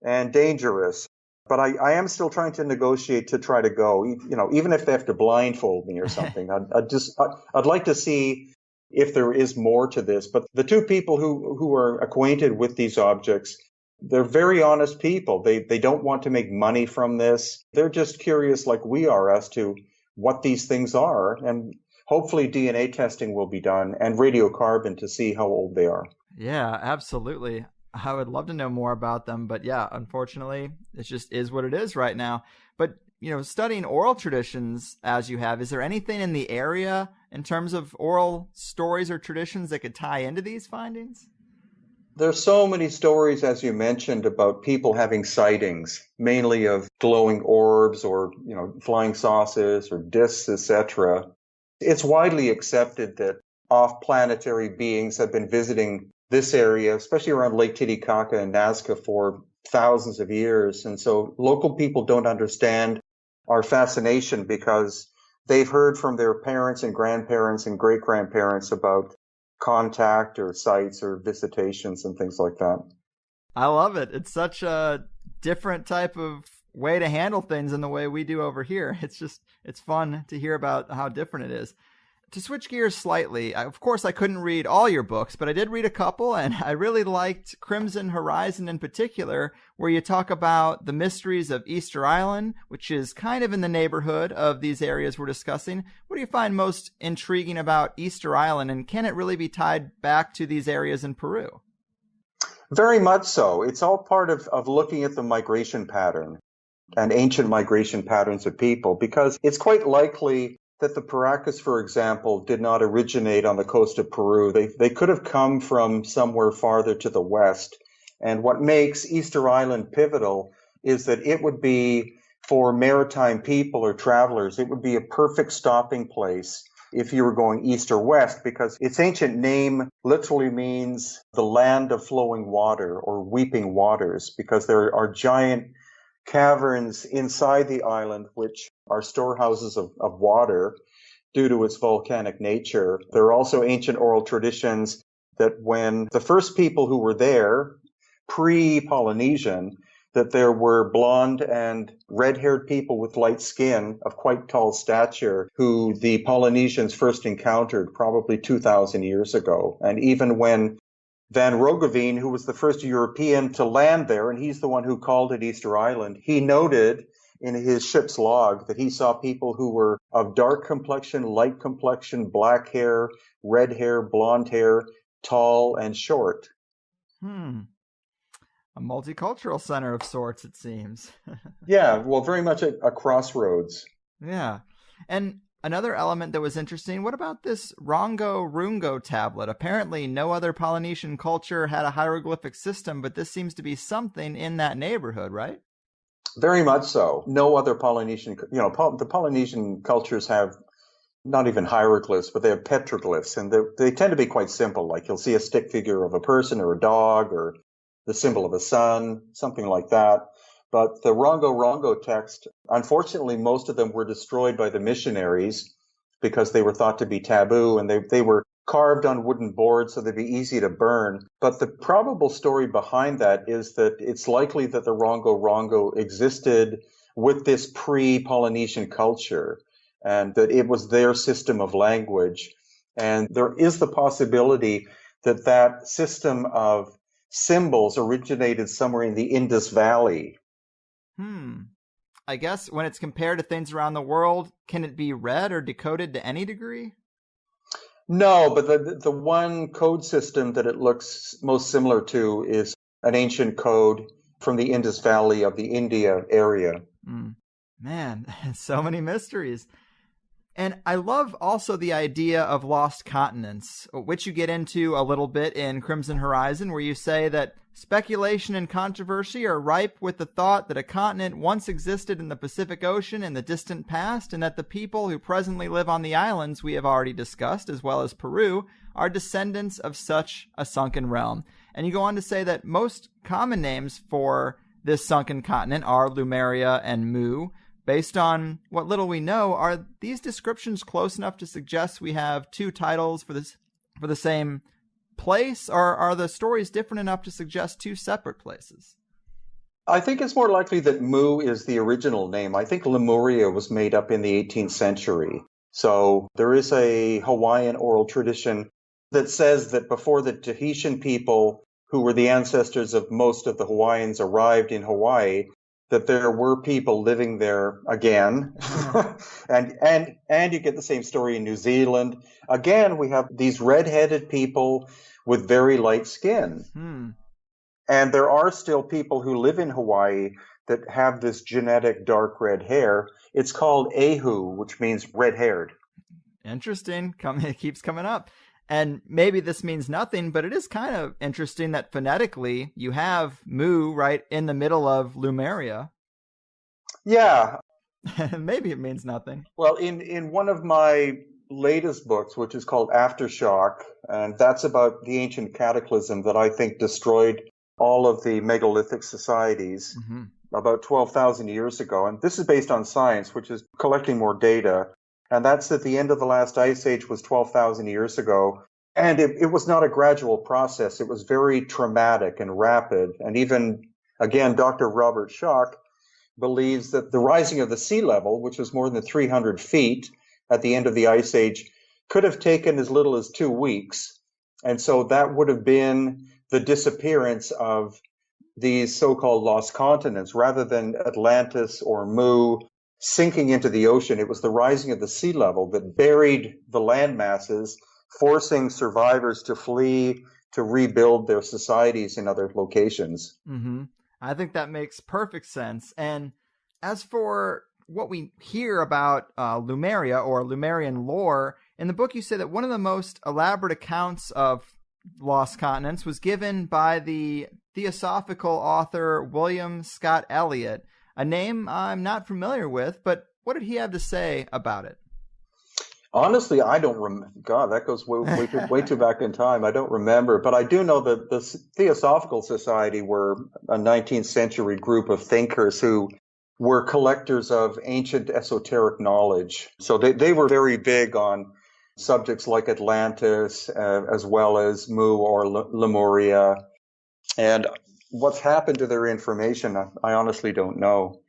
and dangerous. But I am still trying to negotiate to try to go, even if they have to blindfold me or something. I'd like to see if there is more to this. But the 2 people who are acquainted with these objects, they're very honest people. They don't want to make money from this. They're just curious like we are as to what these things are. And hopefully DNA testing will be done and radiocarbon to see how old they are. Yeah, absolutely. I would love to know more about them. But yeah, unfortunately, it just is what it is right now. But studying oral traditions as you have, is there anything in the area in terms of oral stories or traditions that could tie into these findings? There's so many stories, as you mentioned, about people having sightings, mainly of glowing orbs or, flying saucers or discs, etc. It's widely accepted that off-planetary beings have been visiting this area, especially around Lake Titicaca and Nazca, for thousands of years. And so local people don't understand our fascination because they've heard from their parents and grandparents and great-grandparents about contact or sights or visitations and things like that. I love it. It's such a different type of way to handle things than the way we do over here. It's fun to hear about how different it is. To switch gears slightly, of course, I couldn't read all your books, but I did read a couple, and I really liked Crimson Horizon in particular, where you talk about the mysteries of Easter Island, which is kind of in the neighborhood of these areas we're discussing. What do you find most intriguing about Easter Island, and can it really be tied back to these areas in Peru? Very much so. It's all part of looking at the migration pattern and ancient migration patterns of people, because it's quite likely that the Paracas, for example, did not originate on the coast of Peru. They could have come from somewhere farther to the west. And what makes Easter Island pivotal is that it would be, for maritime people or travelers, it would be a perfect stopping place if you were going east or west, because its ancient name literally means the land of flowing water or weeping waters, because there are giant caverns inside the island which are storehouses of water due to its volcanic nature. There are also ancient oral traditions that when the first people who were there, pre-Polynesian, that there were blonde and red-haired people with light skin of quite tall stature who the Polynesians first encountered probably 2,000 years ago. And even when Van Roggeveen, who was the first European to land there, and he's the one who called it Easter Island, he noted in his ship's log that he saw people who were of dark complexion, light complexion, black hair, red hair, blonde hair, tall and short. A multicultural center of sorts, it seems. Yeah, well, very much a crossroads. Yeah. And another element that was interesting, what about this Rongo Rungo tablet? Apparently no other Polynesian culture had a hieroglyphic system, but this seems to be something in that neighborhood, right? Very much so. No other Polynesian, the Polynesian cultures have not even hieroglyphs, but they have petroglyphs, and they tend to be quite simple. Like you'll see a stick figure of a person or a dog or the symbol of a sun, something like that. But the Rongo Rongo text, unfortunately, most of them were destroyed by the missionaries because they were thought to be taboo, and they were carved on wooden boards so they'd be easy to burn. But the probable story behind that is that it's likely that the Rongo Rongo existed with this pre-Polynesian culture, and that it was their system of language. And there is the possibility that that system of symbols originated somewhere in the Indus Valley. I guess when it's compared to things around the world, can it be read or decoded to any degree? No, but the one code system that it looks most similar to is an ancient code from the Indus Valley of the India area. Man, so many mysteries. And I love also the idea of lost continents, which you get into a little bit in Crimson Horizon, where you say that speculation and controversy are ripe with the thought that a continent once existed in the Pacific Ocean in the distant past, and that the people who presently live on the islands we have already discussed, as well as Peru, are descendants of such a sunken realm. And you go on to say that most common names for this sunken continent are Lumeria and Mu. Based on what little we know, are these descriptions close enough to suggest we have two titles for the same place, or are the stories different enough to suggest two separate places? I think it's more likely that Mu is the original name. I think Lemuria was made up in the 18th century. So there is a Hawaiian oral tradition that says that before the Tahitian people, who were the ancestors of most of the Hawaiians, arrived in Hawaii, that there were people living there again. and you get the same story in New Zealand. Again, we have these red-headed people with very light skin. And there are still people who live in Hawaii that have this genetic dark red hair. It's called Ahu, which means red-haired. Interesting. It keeps coming up. And maybe this means nothing, but it is kind of interesting that phonetically you have Mu right in the middle of Lumeria. Yeah. Maybe it means nothing. Well, in one of my latest books, which is called Aftershock, and that's about the ancient cataclysm that I think destroyed all of the megalithic societies about 12,000 years ago. And this is based on science, which is collecting more data. And that's at the end of the last ice age was 12,000 years ago. And it was not a gradual process. It was very traumatic and rapid. And even, again, Dr. Robert Schoch believes that the rising of the sea level, which was more than 300 feet at the end of the ice age, could have taken as little as 2 weeks. And so that would have been the disappearance of these so-called lost continents. Rather than Atlantis or Mu sinking into the ocean, it was the rising of the sea level that buried the land masses, forcing survivors to flee to rebuild their societies in other locations. Mm-hmm. I think that makes perfect sense. And as for what we hear about Lemuria or Lemurian lore, in the book you say that one of the most elaborate accounts of lost continents was given by the theosophical author William Scott Elliott, a name I'm not familiar with, but what did he have to say about it? Honestly, I don't remember. God, that goes way too back in time. I don't remember. But I do know that the Theosophical Society were a 19th century group of thinkers who were collectors of ancient esoteric knowledge. So they were very big on subjects like Atlantis, as well as Mu or Lemuria. And what's happened to their information, I honestly don't know.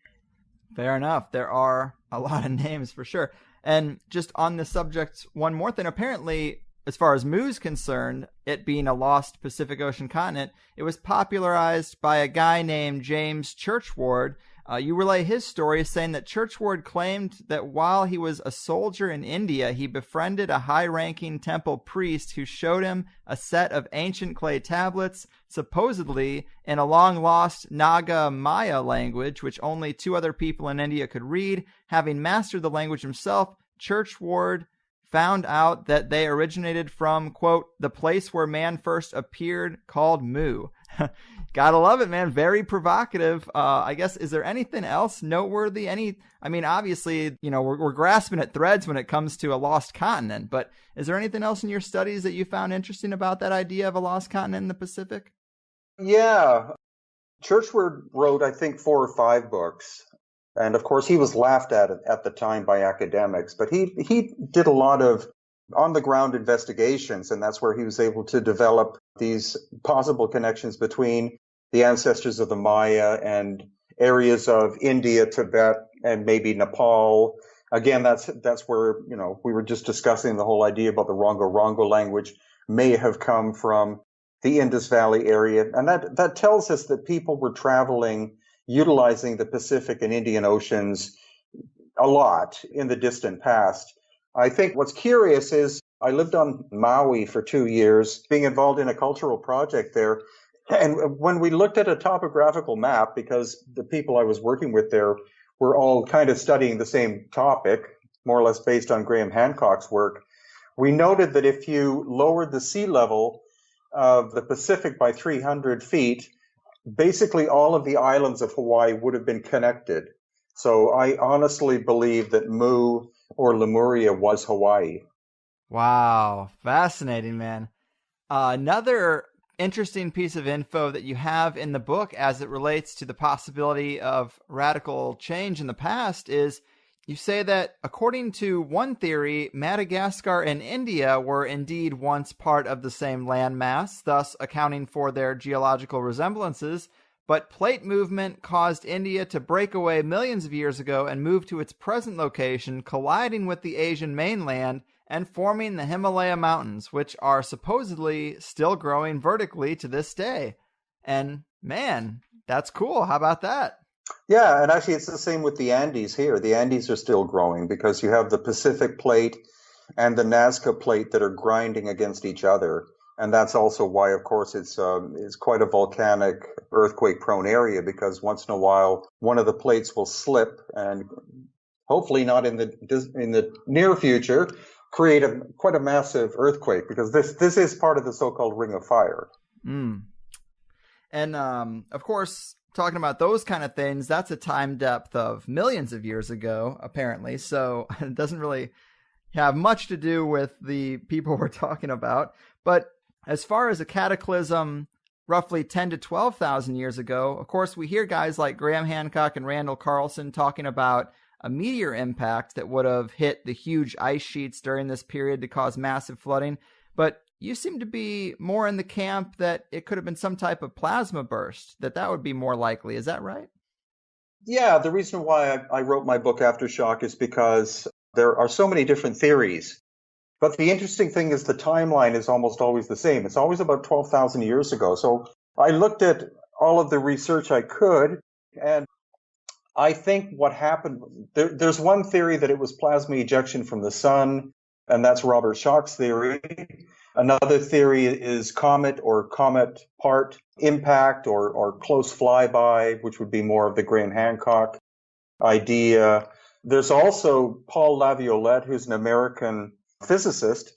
Fair enough. There are a lot of names for sure. And just on the subject, one more thing. Apparently, as far as Mu's concerned, it being a lost Pacific Ocean continent, it was popularized by a guy named James Churchward. You relay his story saying that Churchward claimed that while he was a soldier in India, he befriended a high-ranking temple priest who showed him a set of ancient clay tablets, supposedly in a long-lost Naga Maya language, which only 2 other people in India could read. Having mastered the language himself, Churchward found out that they originated from, quote, the place where man first appeared, called Mu. Gotta love it, man. Very provocative. I guess, is there anything else noteworthy? Obviously, we're grasping at threads when it comes to a lost continent, but is there anything else in your studies that you found interesting about that idea of a lost continent in the Pacific? Yeah. Churchward wrote, I think, 4 or 5 books. And of course, he was laughed at the time by academics, but he did a lot of on-the-ground investigations, and that's where he was able to develop these possible connections between the ancestors of the Maya and areas of India, Tibet, and maybe Nepal. Again, that's where, we were just discussing the whole idea about the Rongo-Rongo language may have come from the Indus Valley area. And that tells us that people were traveling, utilizing the Pacific and Indian Oceans a lot in the distant past. I think what's curious is I lived on Maui for 2 years, being involved in a cultural project there. And when we looked at a topographical map, because the people I was working with there were all kind of studying the same topic, more or less based on Graham Hancock's work, we noted that if you lowered the sea level of the Pacific by 300 feet, basically all of the islands of Hawaii would have been connected. So I honestly believe that Mu or Lemuria was Hawaii. Wow. Fascinating, man. Another interesting piece of info that you have in the book as it relates to the possibility of radical change in the past is you say that according to one theory, Madagascar and India were indeed once part of the same landmass, thus accounting for their geological resemblances. But plate movement caused India to break away millions of years ago and move to its present location, colliding with the Asian mainland and forming the Himalaya Mountains, which are supposedly still growing vertically to this day. And man, that's cool. How about that? Yeah, and actually it's the same with the Andes here. The Andes are still growing because you have the Pacific plate and the Nazca plate that are grinding against each other. And that's also why, of course, it's quite a volcanic, earthquake-prone area, because once in a while, one of the plates will slip, and hopefully not in the near future, create quite a massive earthquake, because this is part of the so-called Ring of Fire. Mm. And of course, talking about those kind of things, that's a time depth of millions of years ago, apparently. So it doesn't really have much to do with the people we're talking about, but as far as a cataclysm roughly 10 to 12,000 years ago, of course, we hear guys like Graham Hancock and Randall Carlson talking about a meteor impact that would have hit the huge ice sheets during this period to cause massive flooding. But you seem to be more in the camp that it could have been some type of plasma burst, that would be more likely. Is that right? Yeah, the reason why I wrote my book Aftershock is because there are so many different theories. But the interesting thing is the timeline is almost always the same. It's always about 12,000 years ago. So I looked at all of the research I could, and I think what happened, there's one theory that it was plasma ejection from the sun, and that's Robert Schoch's theory. Another theory is comet or comet part impact or close flyby, which would be more of the Graham Hancock idea. There's also Paul Laviolette, who's an American physicist,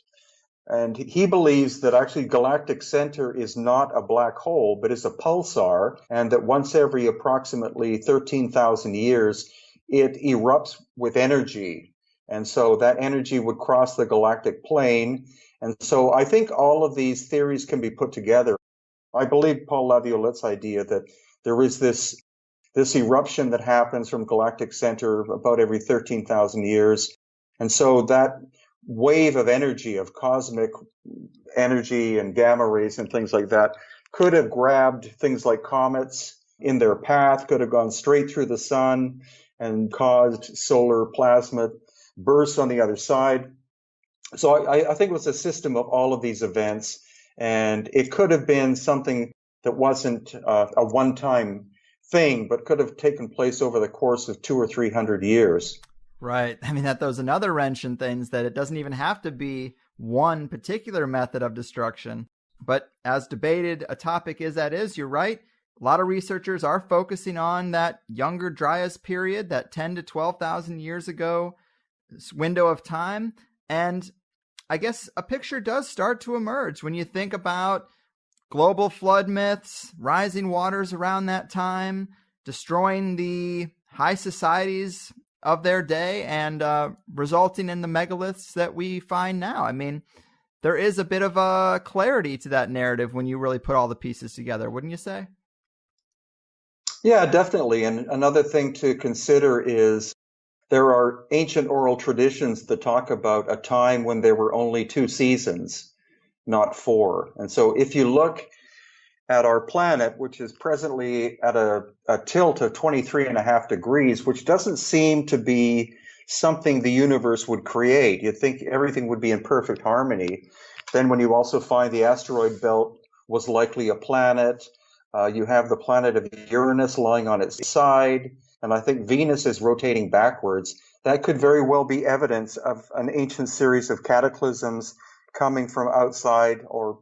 and he believes that actually galactic center is not a black hole, but is a pulsar, and that once every approximately 13,000 years, it erupts with energy. And so that energy would cross the galactic plane. And so I think all of these theories can be put together. I believe Paul Laviolette's idea that there is this eruption that happens from galactic center about every 13,000 years. And so that wave of energy, of cosmic energy and gamma rays and things like that, could have grabbed things like comets in their path, could have gone straight through the sun and caused solar plasma bursts on the other side. So I think it was a system of all of these events, and it could have been something that wasn't a one-time thing, but could have taken place over the course of 200 or 300 years. Right. I mean, that throws another wrench in things, that it doesn't even have to be one particular method of destruction. But as debated a topic is, you're right. A lot of researchers are focusing on that Younger Dryas period, that 10 to 12,000 years ago window of time. And I guess a picture does start to emerge when you think about global flood myths, rising waters around that time, destroying the high societies of their day, and resulting in the megaliths that we find now. I mean, there is a bit of a clarity to that narrative when you really put all the pieces together, wouldn't you say? Yeah, definitely. And another thing to consider is there are ancient oral traditions that talk about a time when there were only 2 seasons, not 4. And so if you look at our planet, which is presently at a tilt of 23.5 degrees, which doesn't seem to be something the universe would create. You'd think everything would be in perfect harmony. Then when you also find the asteroid belt was likely a planet, you have the planet of Uranus lying on its side, and I think Venus is rotating backwards. That could very well be evidence of an ancient series of cataclysms coming from outside or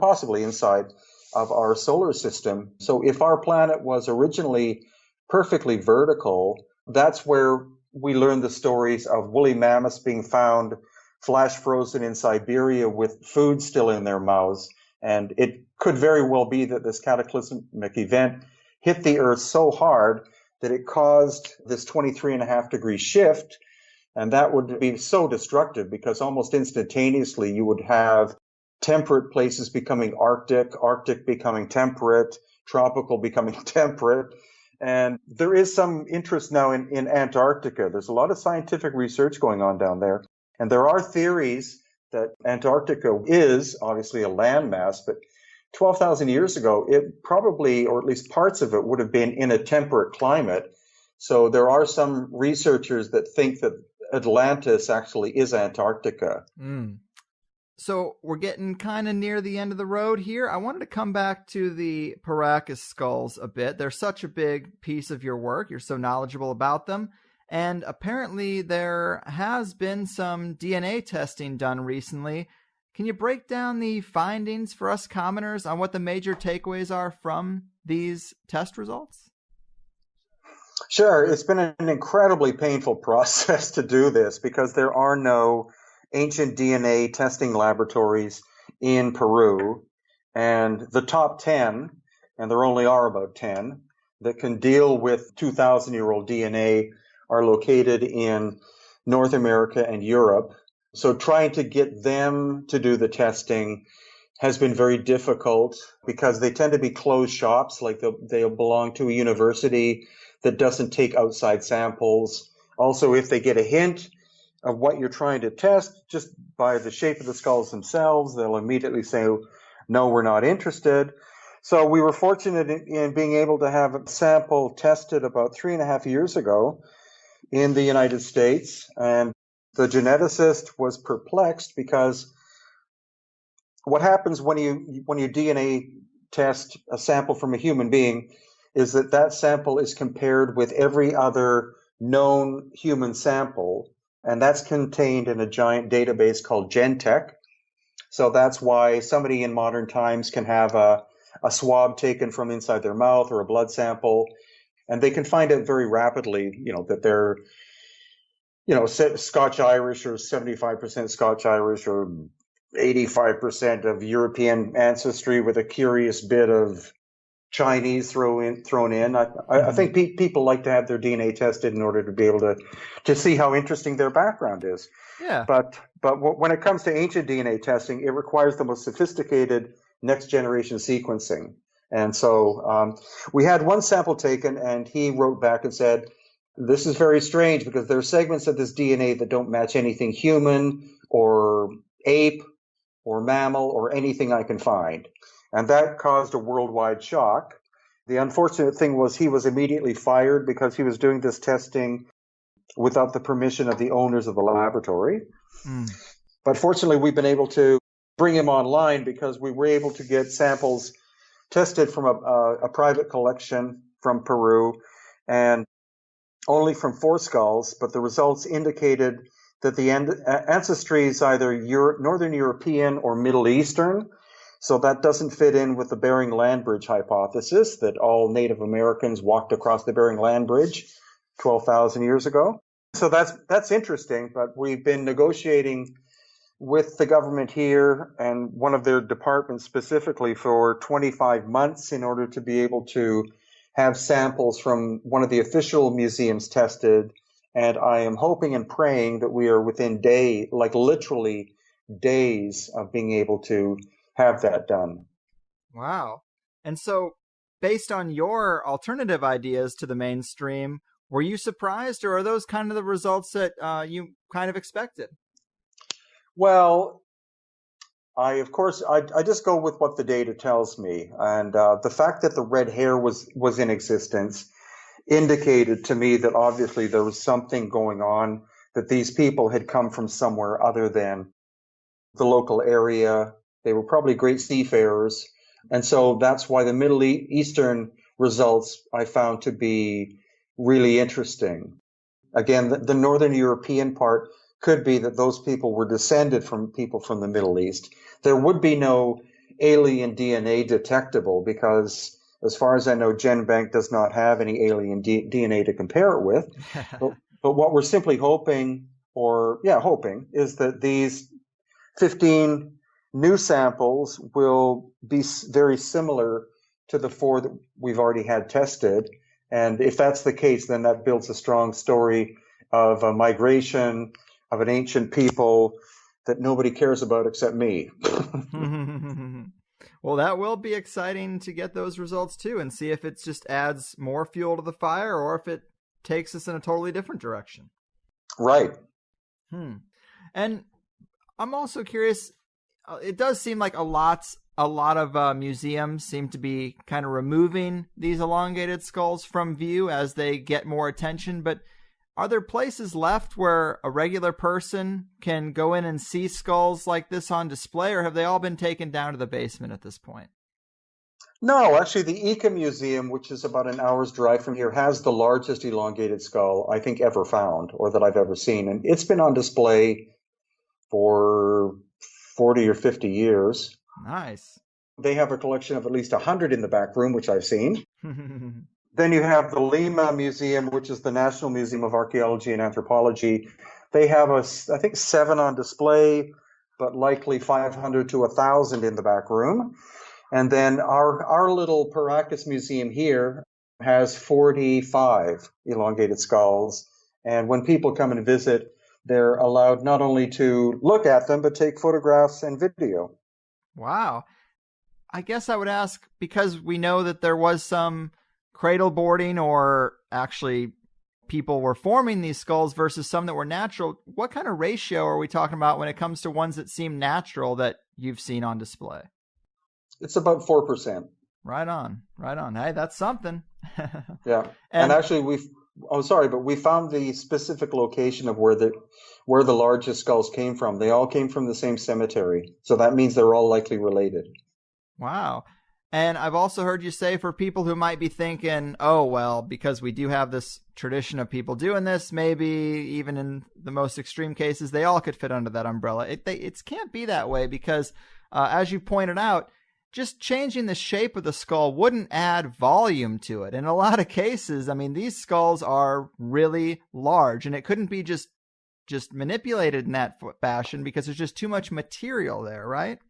possibly inside of our solar system. So if our planet was originally perfectly vertical, that's where we learn the stories of woolly mammoths being found flash frozen in Siberia with food still in their mouths. And it could very well be that this cataclysmic event hit the Earth so hard that it caused this 23.5 degree shift. And that would be so destructive because almost instantaneously you would have temperate places becoming Arctic, Arctic becoming temperate, tropical becoming temperate. And there is some interest now in Antarctica. There's a lot of scientific research going on down there. And there are theories that Antarctica is obviously a landmass, but 12,000 years ago, it probably, or at least parts of it, would have been in a temperate climate. So there are some researchers that think that Atlantis actually is Antarctica. So we're getting kind of near the end of the road here. I wanted to come back to the Paracas skulls a bit. They're such a big piece of your work. You're so knowledgeable about them. And apparently there has been some DNA testing done recently. Can you break down the findings for us commoners on what the major takeaways are from these test results? Sure. It's been an incredibly painful process to do this because there are no ancient DNA testing laboratories in Peru. And the top 10, and there only are about 10, that can deal with 2,000-year-old DNA are located in North America and Europe. So trying to get them to do the testing has been very difficult because they tend to be closed shops, like they'll belong to a university that doesn't take outside samples. Also, if they get a hint of what you're trying to test, just by the shape of the skulls themselves, they'll immediately say, no, we're not interested. So we were fortunate in being able to have a sample tested about 3.5 years ago in the United States. And the geneticist was perplexed because what happens when you DNA test a sample from a human being is that sample is compared with every other known human sample, and that's contained in a giant database called Gentech. So that's why somebody in modern times can have a swab taken from inside their mouth or a blood sample, and they can find out very rapidly, that they're, Scotch-Irish or 75% Scotch-Irish or 85% of European ancestry with a curious bit of Chinese thrown in. I think people like to have their DNA tested in order to be able to see how interesting their background is. Yeah. But when it comes to ancient DNA testing, it requires the most sophisticated next generation sequencing. And so we had one sample taken, and he wrote back and said, this is very strange because there are segments of this DNA that don't match anything human or ape or mammal or anything I can find. And that caused a worldwide shock. The unfortunate thing was he was immediately fired because he was doing this testing without the permission of the owners of the laboratory. But fortunately, we've been able to bring him online because we were able to get samples tested from a private collection from Peru, and only from 4 skulls, but the results indicated that the ancestry is either Northern European or Middle Eastern. So that doesn't fit in with the Bering Land Bridge hypothesis that all Native Americans walked across the Bering Land Bridge 12,000 years ago. So that's interesting, but we've been negotiating with the government here and one of their departments specifically for 25 months in order to be able to have samples from one of the official museums tested. And I am hoping and praying that we are within literally days of being able to have that done. Wow. And so, based on your alternative ideas to the mainstream, were you surprised, or are those kind of the results that you kind of expected? Well, I just go with what the data tells me. And the fact that the red hair was in existence indicated to me that obviously there was something going on, that these people had come from somewhere other than the local area. They were probably great seafarers. And so that's why the Middle Eastern results I found to be really interesting. Again, the Northern European part could be that those people were descended from people from the Middle East. There would be no alien DNA detectable because, as far as I know, GenBank does not have any alien DNA to compare it with. But what we're simply hoping is that these 15 new samples will be very similar to the 4 that we've already had tested. And if that's the case, then that builds a strong story of a migration of an ancient people that nobody cares about except me. Well, that will be exciting to get those results too, and see if it just adds more fuel to the fire or if it takes us in a totally different direction. Right. And I'm also curious, it does seem like a lot of museums seem to be kind of removing these elongated skulls from view as they get more attention, but are there places left where a regular person can go in and see skulls like this on display, or have they all been taken down to the basement at this point? No, actually, the Ika Museum, which is about an hour's drive from here, has the largest elongated skull I think ever found or that I've ever seen. And it's been on display for 40 or 50 years. Nice. They have a collection of at least 100 in the back room, which I've seen. Then you have the Lima Museum, which is the National Museum of Archaeology and Anthropology. They have, I think, 7 on display, but likely 500 to 1,000 in the back room. And then our little Paracas Museum here has 45 elongated skulls. And when people come and visit, they're allowed not only to look at them, but take photographs and video. Wow. I guess I would ask, because we know that there was some cradle boarding or actually people were forming these skulls versus some that were natural. What kind of ratio are we talking about when it comes to ones that seem natural that you've seen on display? It's about 4%. Right on. Hey, that's something. Yeah. And actually we found the specific location of where the largest skulls came from. They all came from the same cemetery. So that means they're all likely related. Wow. And I've also heard you say, for people who might be thinking, oh, well, because we do have this tradition of people doing this, maybe even in the most extreme cases, they all could fit under that umbrella. It can't be that way because, as you pointed out, just changing the shape of the skull wouldn't add volume to it. In a lot of cases, I mean, these skulls are really large, and it couldn't be just manipulated in that fashion because there's just too much material there, right?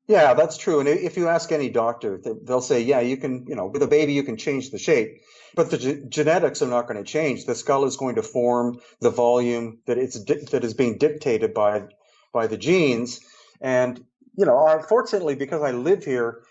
Yeah, that's true. And if you ask any doctor, they'll say, yeah, you can, with a baby, you can change the shape, but the genetics are not going to change. The skull is going to form the volume that is being dictated by the genes. And, unfortunately, because I live here,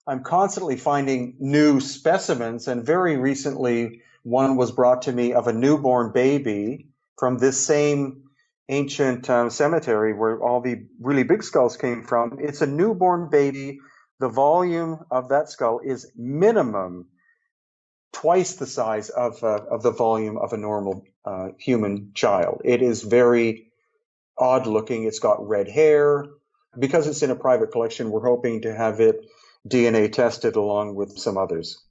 I'm constantly finding new specimens. And very recently, one was brought to me of a newborn baby from this same ancient cemetery where all the really big skulls came from. It's a newborn baby. The volume of that skull is minimum twice the size of the volume of a normal human child. It is very odd looking. It's got red hair. Because it's in a private collection, we're hoping to have it DNA tested along with some others.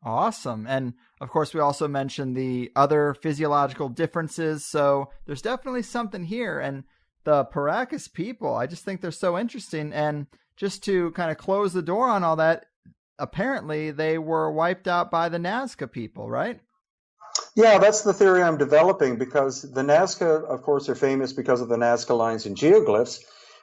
Awesome. And of course, we also mentioned the other physiological differences. So there's definitely something here. And the Paracas people, I just think they're so interesting. And just to kind of close the door on all that, apparently they were wiped out by the Nazca people, right? Yeah, that's the theory I'm developing, because the Nazca, of course, are famous because of the Nazca lines and geoglyphs.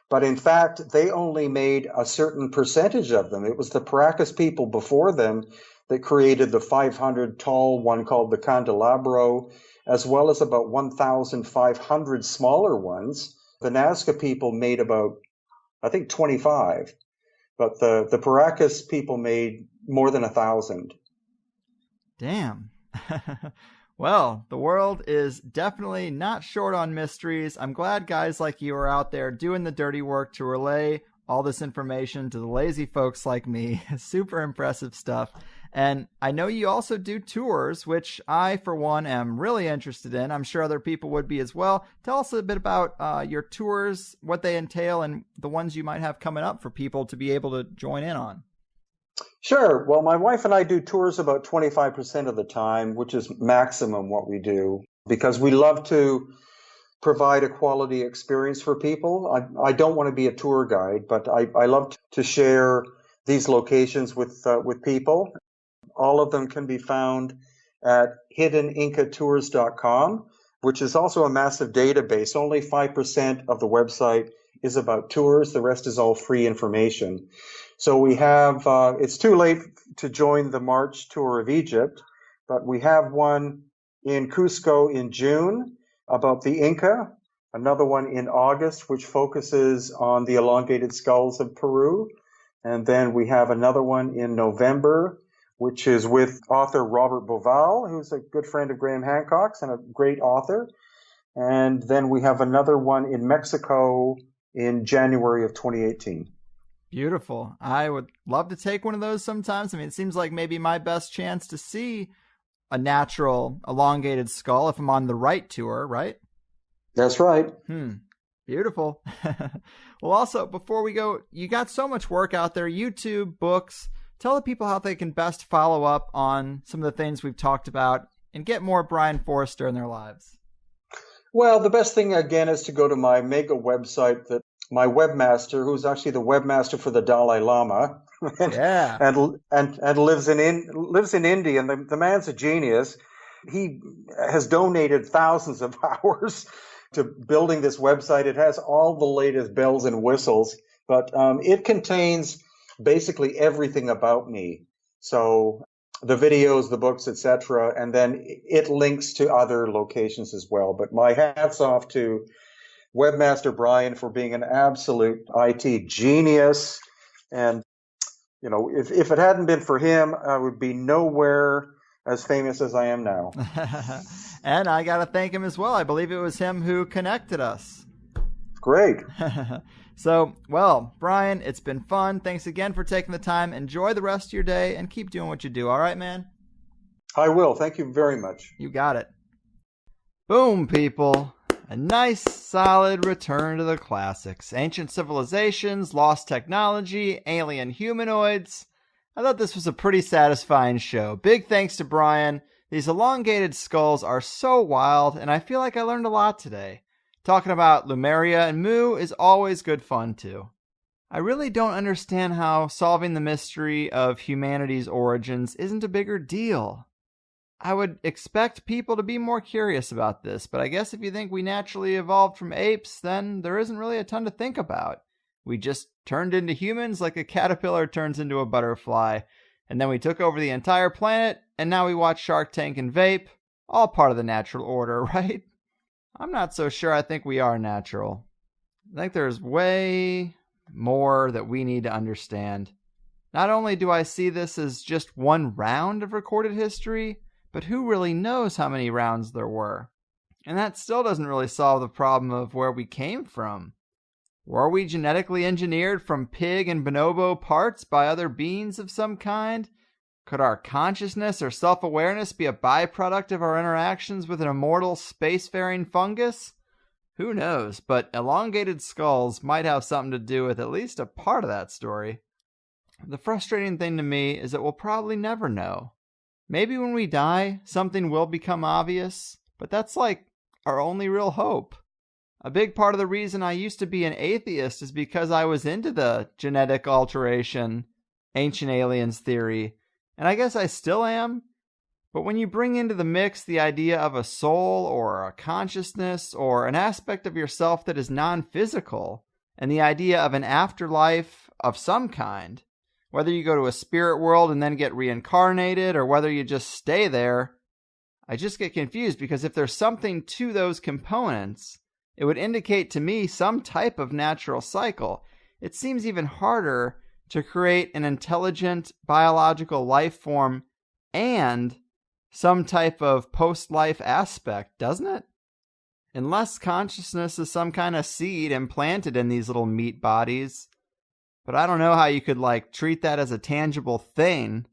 But in fact, they only made a certain percentage of them. It was the Paracas people before them that created the 500 tall one called the Candelabro, as well as about 1,500 smaller ones. The Nazca people made about, I think, 25, but the Paracas people made more than 1,000. Damn. Well, the world is definitely not short on mysteries. I'm glad guys like you are out there doing the dirty work to relay all this information to the lazy folks like me. Super impressive stuff. And I know you also do tours, which I, for one, am really interested in. I'm sure other people would be as well. Tell us a bit about your tours, what they entail, and the ones you might have coming up for people to be able to join in on. Sure. Well, my wife and I do tours about 25% of the time, which is maximum what we do, because we love to provide a quality experience for people. I don't want to be a tour guide, but I love to share these locations with people. All of them can be found at hiddenincatours.com, which is also a massive database. Only 5% of the website is about tours. The rest is all free information. So we have, it's too late to join the March tour of Egypt, but we have one in Cusco in June about the Inca, another one in August, which focuses on the elongated skulls of Peru. And then we have another one in November, which is with author Robert Boval, who's a good friend of Graham Hancock's and a great author. And then we have another one in Mexico in January of 2018. Beautiful. I would love to take one of those sometimes. I mean, it seems like maybe my best chance to see a natural elongated skull if I'm on the right tour, right? That's right. Beautiful. Well, also, before we go, you got so much work out there, YouTube, books. Tell the people how they can best follow up on some of the things we've talked about and get more Brien Foerster in their lives. Well, the best thing, again, is to go to my mega website that my webmaster, who's actually the webmaster for the Dalai Lama, and lives in India, and the man's a genius. He has donated thousands of hours to building this website. It has all the latest bells and whistles, but it contains basically everything about me. So the videos, the books, etc., and then it links to other locations as well. But my hat's off to Webmaster Brien for being an absolute IT genius. And, if it hadn't been for him, I would be nowhere as famous as I am now. And I got to thank him as well. I believe it was him who connected us. Great. So, well, Brien, it's been fun. Thanks again for taking the time. Enjoy the rest of your day and keep doing what you do. All right, man? I will. Thank you very much. You got it. Boom, people. A nice, solid return to the classics. Ancient civilizations, lost technology, alien humanoids. I thought this was a pretty satisfying show. Big thanks to Brien. These elongated skulls are so wild, and I feel like I learned a lot today. Talking about Lemuria and Mu is always good fun, too. I really don't understand how solving the mystery of humanity's origins isn't a bigger deal. I would expect people to be more curious about this, but I guess if you think we naturally evolved from apes, then there isn't really a ton to think about. We just turned into humans like a caterpillar turns into a butterfly, and then we took over the entire planet, and now we watch Shark Tank and vape. All part of the natural order, right? I'm not so sure I think we are natural. I think there's way more that we need to understand. Not only do I see this as just one round of recorded history, but who really knows how many rounds there were? And that still doesn't really solve the problem of where we came from. Were we genetically engineered from pig and bonobo parts by other beings of some kind? Could our consciousness or self-awareness be a byproduct of our interactions with an immortal spacefaring fungus? Who knows, but elongated skulls might have something to do with at least a part of that story. The frustrating thing to me is that we'll probably never know. Maybe when we die, something will become obvious, but that's like our only real hope. A big part of the reason I used to be an atheist is because I was into the genetic alteration, ancient aliens theory, and I guess I still am. But when you bring into the mix the idea of a soul or a consciousness or an aspect of yourself that is non-physical, and the idea of an afterlife of some kind, whether you go to a spirit world and then get reincarnated or whether you just stay there, I just get confused because if there's something to those components, it would indicate to me some type of natural cycle. It seems even harder to create an intelligent biological life form and some type of post-life aspect, doesn't it? Unless consciousness is some kind of seed implanted in these little meat bodies. But I don't know how you could, treat that as a tangible thing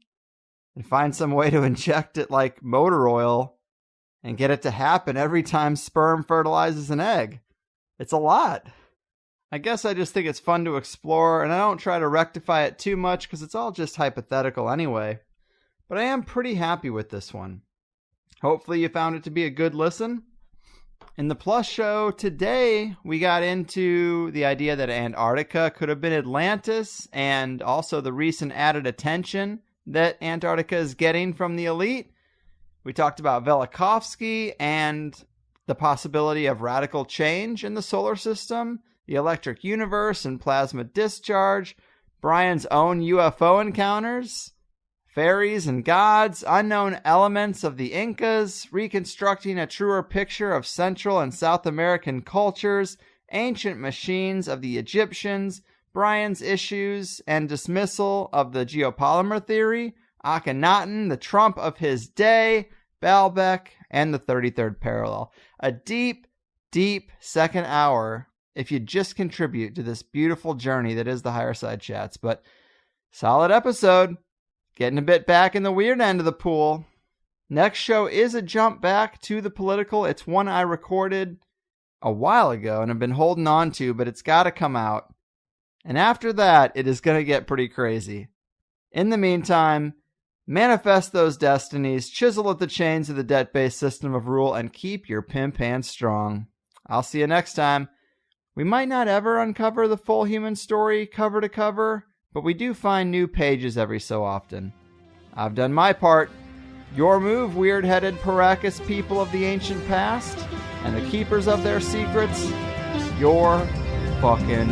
and find some way to inject it like motor oil and get it to happen every time sperm fertilizes an egg. It's a lot. I guess I just think it's fun to explore, and I don't try to rectify it too much because it's all just hypothetical anyway. But I am pretty happy with this one. Hopefully you found it to be a good listen. In the Plus show today, we got into the idea that Antarctica could have been Atlantis, and also the recent added attention that Antarctica is getting from the elite. We talked about Velacovsky and the possibility of radical change in the solar system, the electric universe and plasma discharge, Brien's own UFO encounters, fairies and gods, unknown elements of the Incas, reconstructing a truer picture of Central and South American cultures, ancient machines of the Egyptians, Brien's issues and dismissal of the geopolymer theory, Akhenaten, the Trump of his day, Baalbek, and the 33rd parallel. A deep, deep second hour if you just contribute to this beautiful journey that is the Higherside Chats. But solid episode. Getting a bit back in the weird end of the pool. Next show is a jump back to the political. It's one I recorded a while ago and have been holding on to, but it's got to come out. And after that, it is going to get pretty crazy. In the meantime, manifest those destinies, chisel at the chains of the debt-based system of rule, and keep your pimp hands strong. I'll see you next time. We might not ever uncover the full human story cover to cover, but we do find new pages every so often. I've done my part. Your move, weird-headed Paracas people of the ancient past, and the keepers of their secrets, your fucking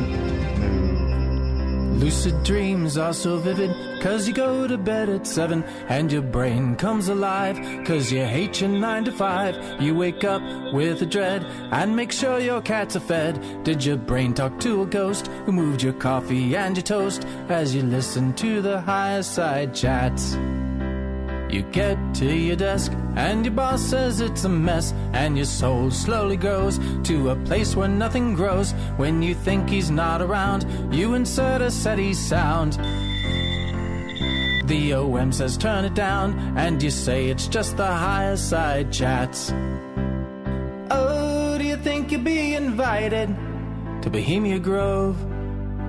move. Lucid dreams are so vivid, 'cause you go to bed at 7, and your brain comes alive, 'cause you hate your 9 to 5. You wake up with a dread, and make sure your cats are fed. Did your brain talk to a ghost, who moved your coffee and your toast, as you listen to the Higherside Chats? You get to your desk and your boss says it's a mess, and your soul slowly grows to a place where nothing grows. When you think he's not around, you insert a SETI sound. The OM says turn it down, and you say it's just the Higherside Chats. Oh, do you think you'll be invited to Bohemia Grove,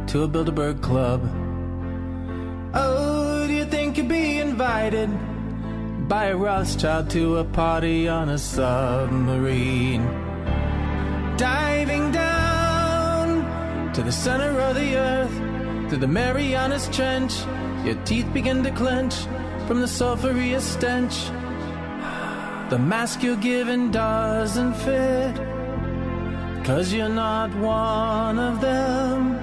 to a Bilderberg Club? Oh, do you think you'll be invited by a Rothschild to a party on a submarine? Diving down to the center of the earth, through the Marianas Trench, your teeth begin to clench from the sulphurous stench. The mask you're given doesn't fit, 'cause you're not one of them.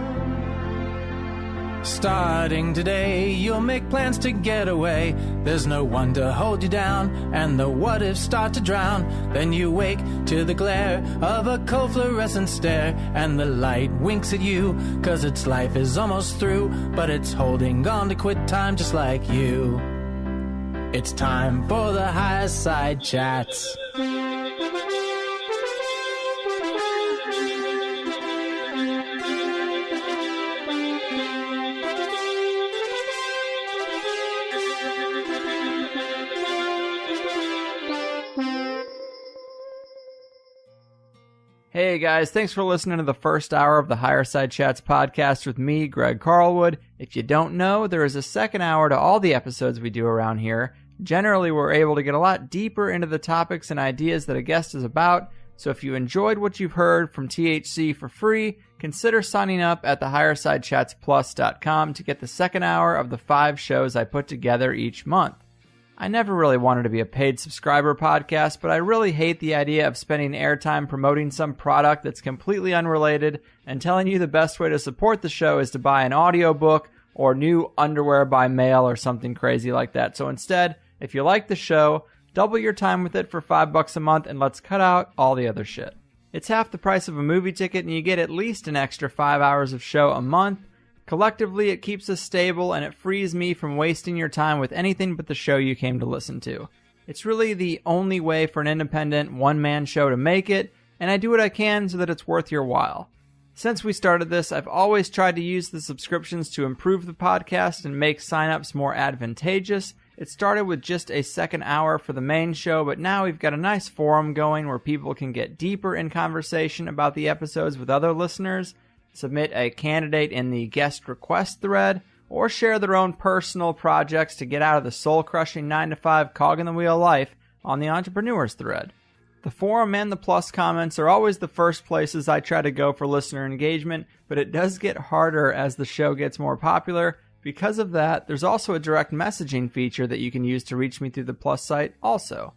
Starting today, you'll make plans to get away. There's no one to hold you down, and the what-ifs start to drown. Then you wake to the glare of a cold fluorescent stare, and the light winks at you, 'cause its life is almost through, but it's holding on to quit time just like you. It's time for the Higherside Chats. Hey guys, thanks for listening to the first hour of the Higherside Chats podcast with me, Greg Carlwood. If you don't know, there is a second hour to all the episodes we do around here. Generally, we're able to get a lot deeper into the topics and ideas that a guest is about, so if you enjoyed what you've heard from THC for free, consider signing up at the HighersideChatsPlus.com to get the second hour of the 5 shows I put together each month. I never really wanted to be a paid subscriber podcast, but I really hate the idea of spending airtime promoting some product that's completely unrelated and telling you the best way to support the show is to buy an audiobook or new underwear by mail or something crazy like that. So instead, if you like the show, double your time with it for $5 a month, and let's cut out all the other shit. It's half the price of a movie ticket, and you get at least an extra 5 hours of show a month. Collectively, it keeps us stable, and it frees me from wasting your time with anything but the show you came to listen to. It's really the only way for an independent, one-man show to make it, and I do what I can so that it's worth your while. Since we started this, I've always tried to use the subscriptions to improve the podcast and make sign-ups more advantageous. It started with just a second hour for the main show, but now we've got a nice forum going where people can get deeper in conversation about the episodes with other listeners, submit a candidate in the guest request thread, or share their own personal projects to get out of the soul-crushing 9-to-5 cog-in-the-wheel life on the entrepreneurs thread. The forum and the plus comments are always the first places I try to go for listener engagement, but it does get harder as the show gets more popular. Because of that, there's also a direct messaging feature that you can use to reach me through the plus site also.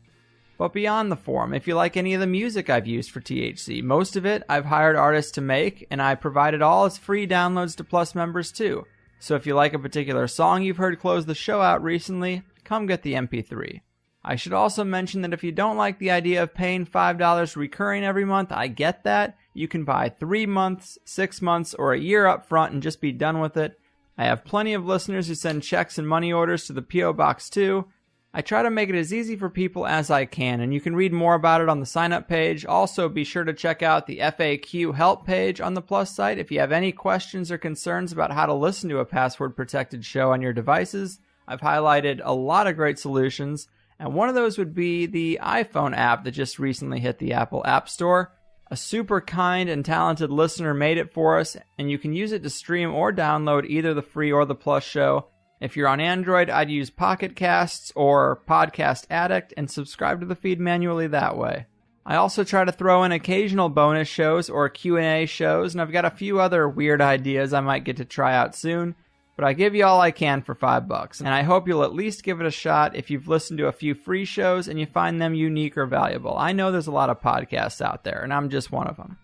But beyond the forum, if you like any of the music I've used for THC, most of it I've hired artists to make, and I provide it all as free downloads to Plus members too. So if you like a particular song you've heard close the show out recently, come get the MP3. I should also mention that if you don't like the idea of paying $5 recurring every month, I get that. You can buy 3 months, 6 months, or a year up front and just be done with it. I have plenty of listeners who send checks and money orders to the P.O. Box too. I try to make it as easy for people as I can, and you can read more about it on the sign-up page. Also, be sure to check out the FAQ help page on the Plus site if you have any questions or concerns about how to listen to a password-protected show on your devices. I've highlighted a lot of great solutions, and one of those would be the iPhone app that just recently hit the Apple App Store. A super kind and talented listener made it for us, and you can use it to stream or download either the free or the Plus show. If you're on Android, I'd use Pocket Casts or Podcast Addict and subscribe to the feed manually that way. I also try to throw in occasional bonus shows or Q&A shows, and I've got a few other weird ideas I might get to try out soon, but I give you all I can for $5, and I hope you'll at least give it a shot if you've listened to a few free shows and you find them unique or valuable. I know there's a lot of podcasts out there, and I'm just one of them.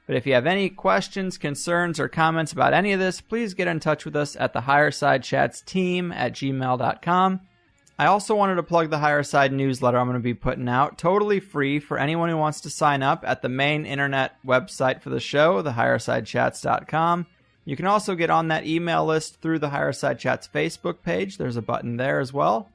But if you have any questions, concerns, or comments about any of this, please get in touch with us at the HighersideChatsTeam@gmail.com. I also wanted to plug the Higherside newsletter I'm going to be putting out, totally free for anyone who wants to sign up at the main internet website for the show, thehighersidechats.com. You can also get on that email list through the Higherside Chats Facebook page. There's a button there as well.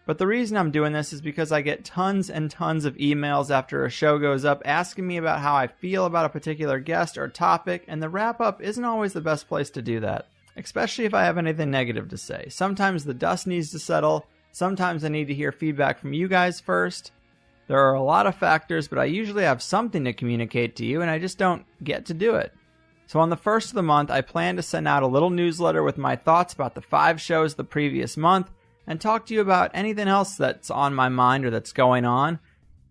But the reason I'm doing this is because I get tons and tons of emails after a show goes up asking me about how I feel about a particular guest or topic, and the wrap-up isn't always the best place to do that, especially if I have anything negative to say. Sometimes the dust needs to settle, sometimes I need to hear feedback from you guys first. There are a lot of factors, but I usually have something to communicate to you, and I just don't get to do it. So on the first of the month, I plan to send out a little newsletter with my thoughts about the 5 shows the previous month, and talk to you about anything else that's on my mind or that's going on.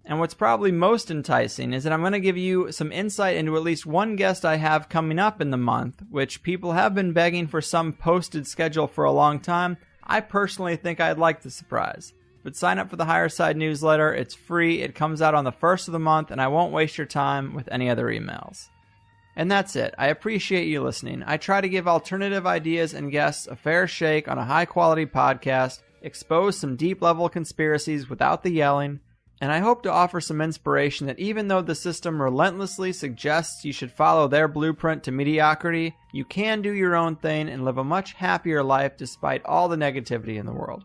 And what's probably most enticing is that I'm going to give you some insight into at least one guest I have coming up in the month, which people have been begging for some posted schedule for a long time. I personally think I'd like the surprise. But sign up for the Higherside newsletter. It's free. It comes out on the first of the month, and I won't waste your time with any other emails. And that's it. I appreciate you listening. I try to give alternative ideas and guests a fair shake on a high-quality podcast, expose some deep-level conspiracies without the yelling, and I hope to offer some inspiration that even though the system relentlessly suggests you should follow their blueprint to mediocrity, you can do your own thing and live a much happier life despite all the negativity in the world.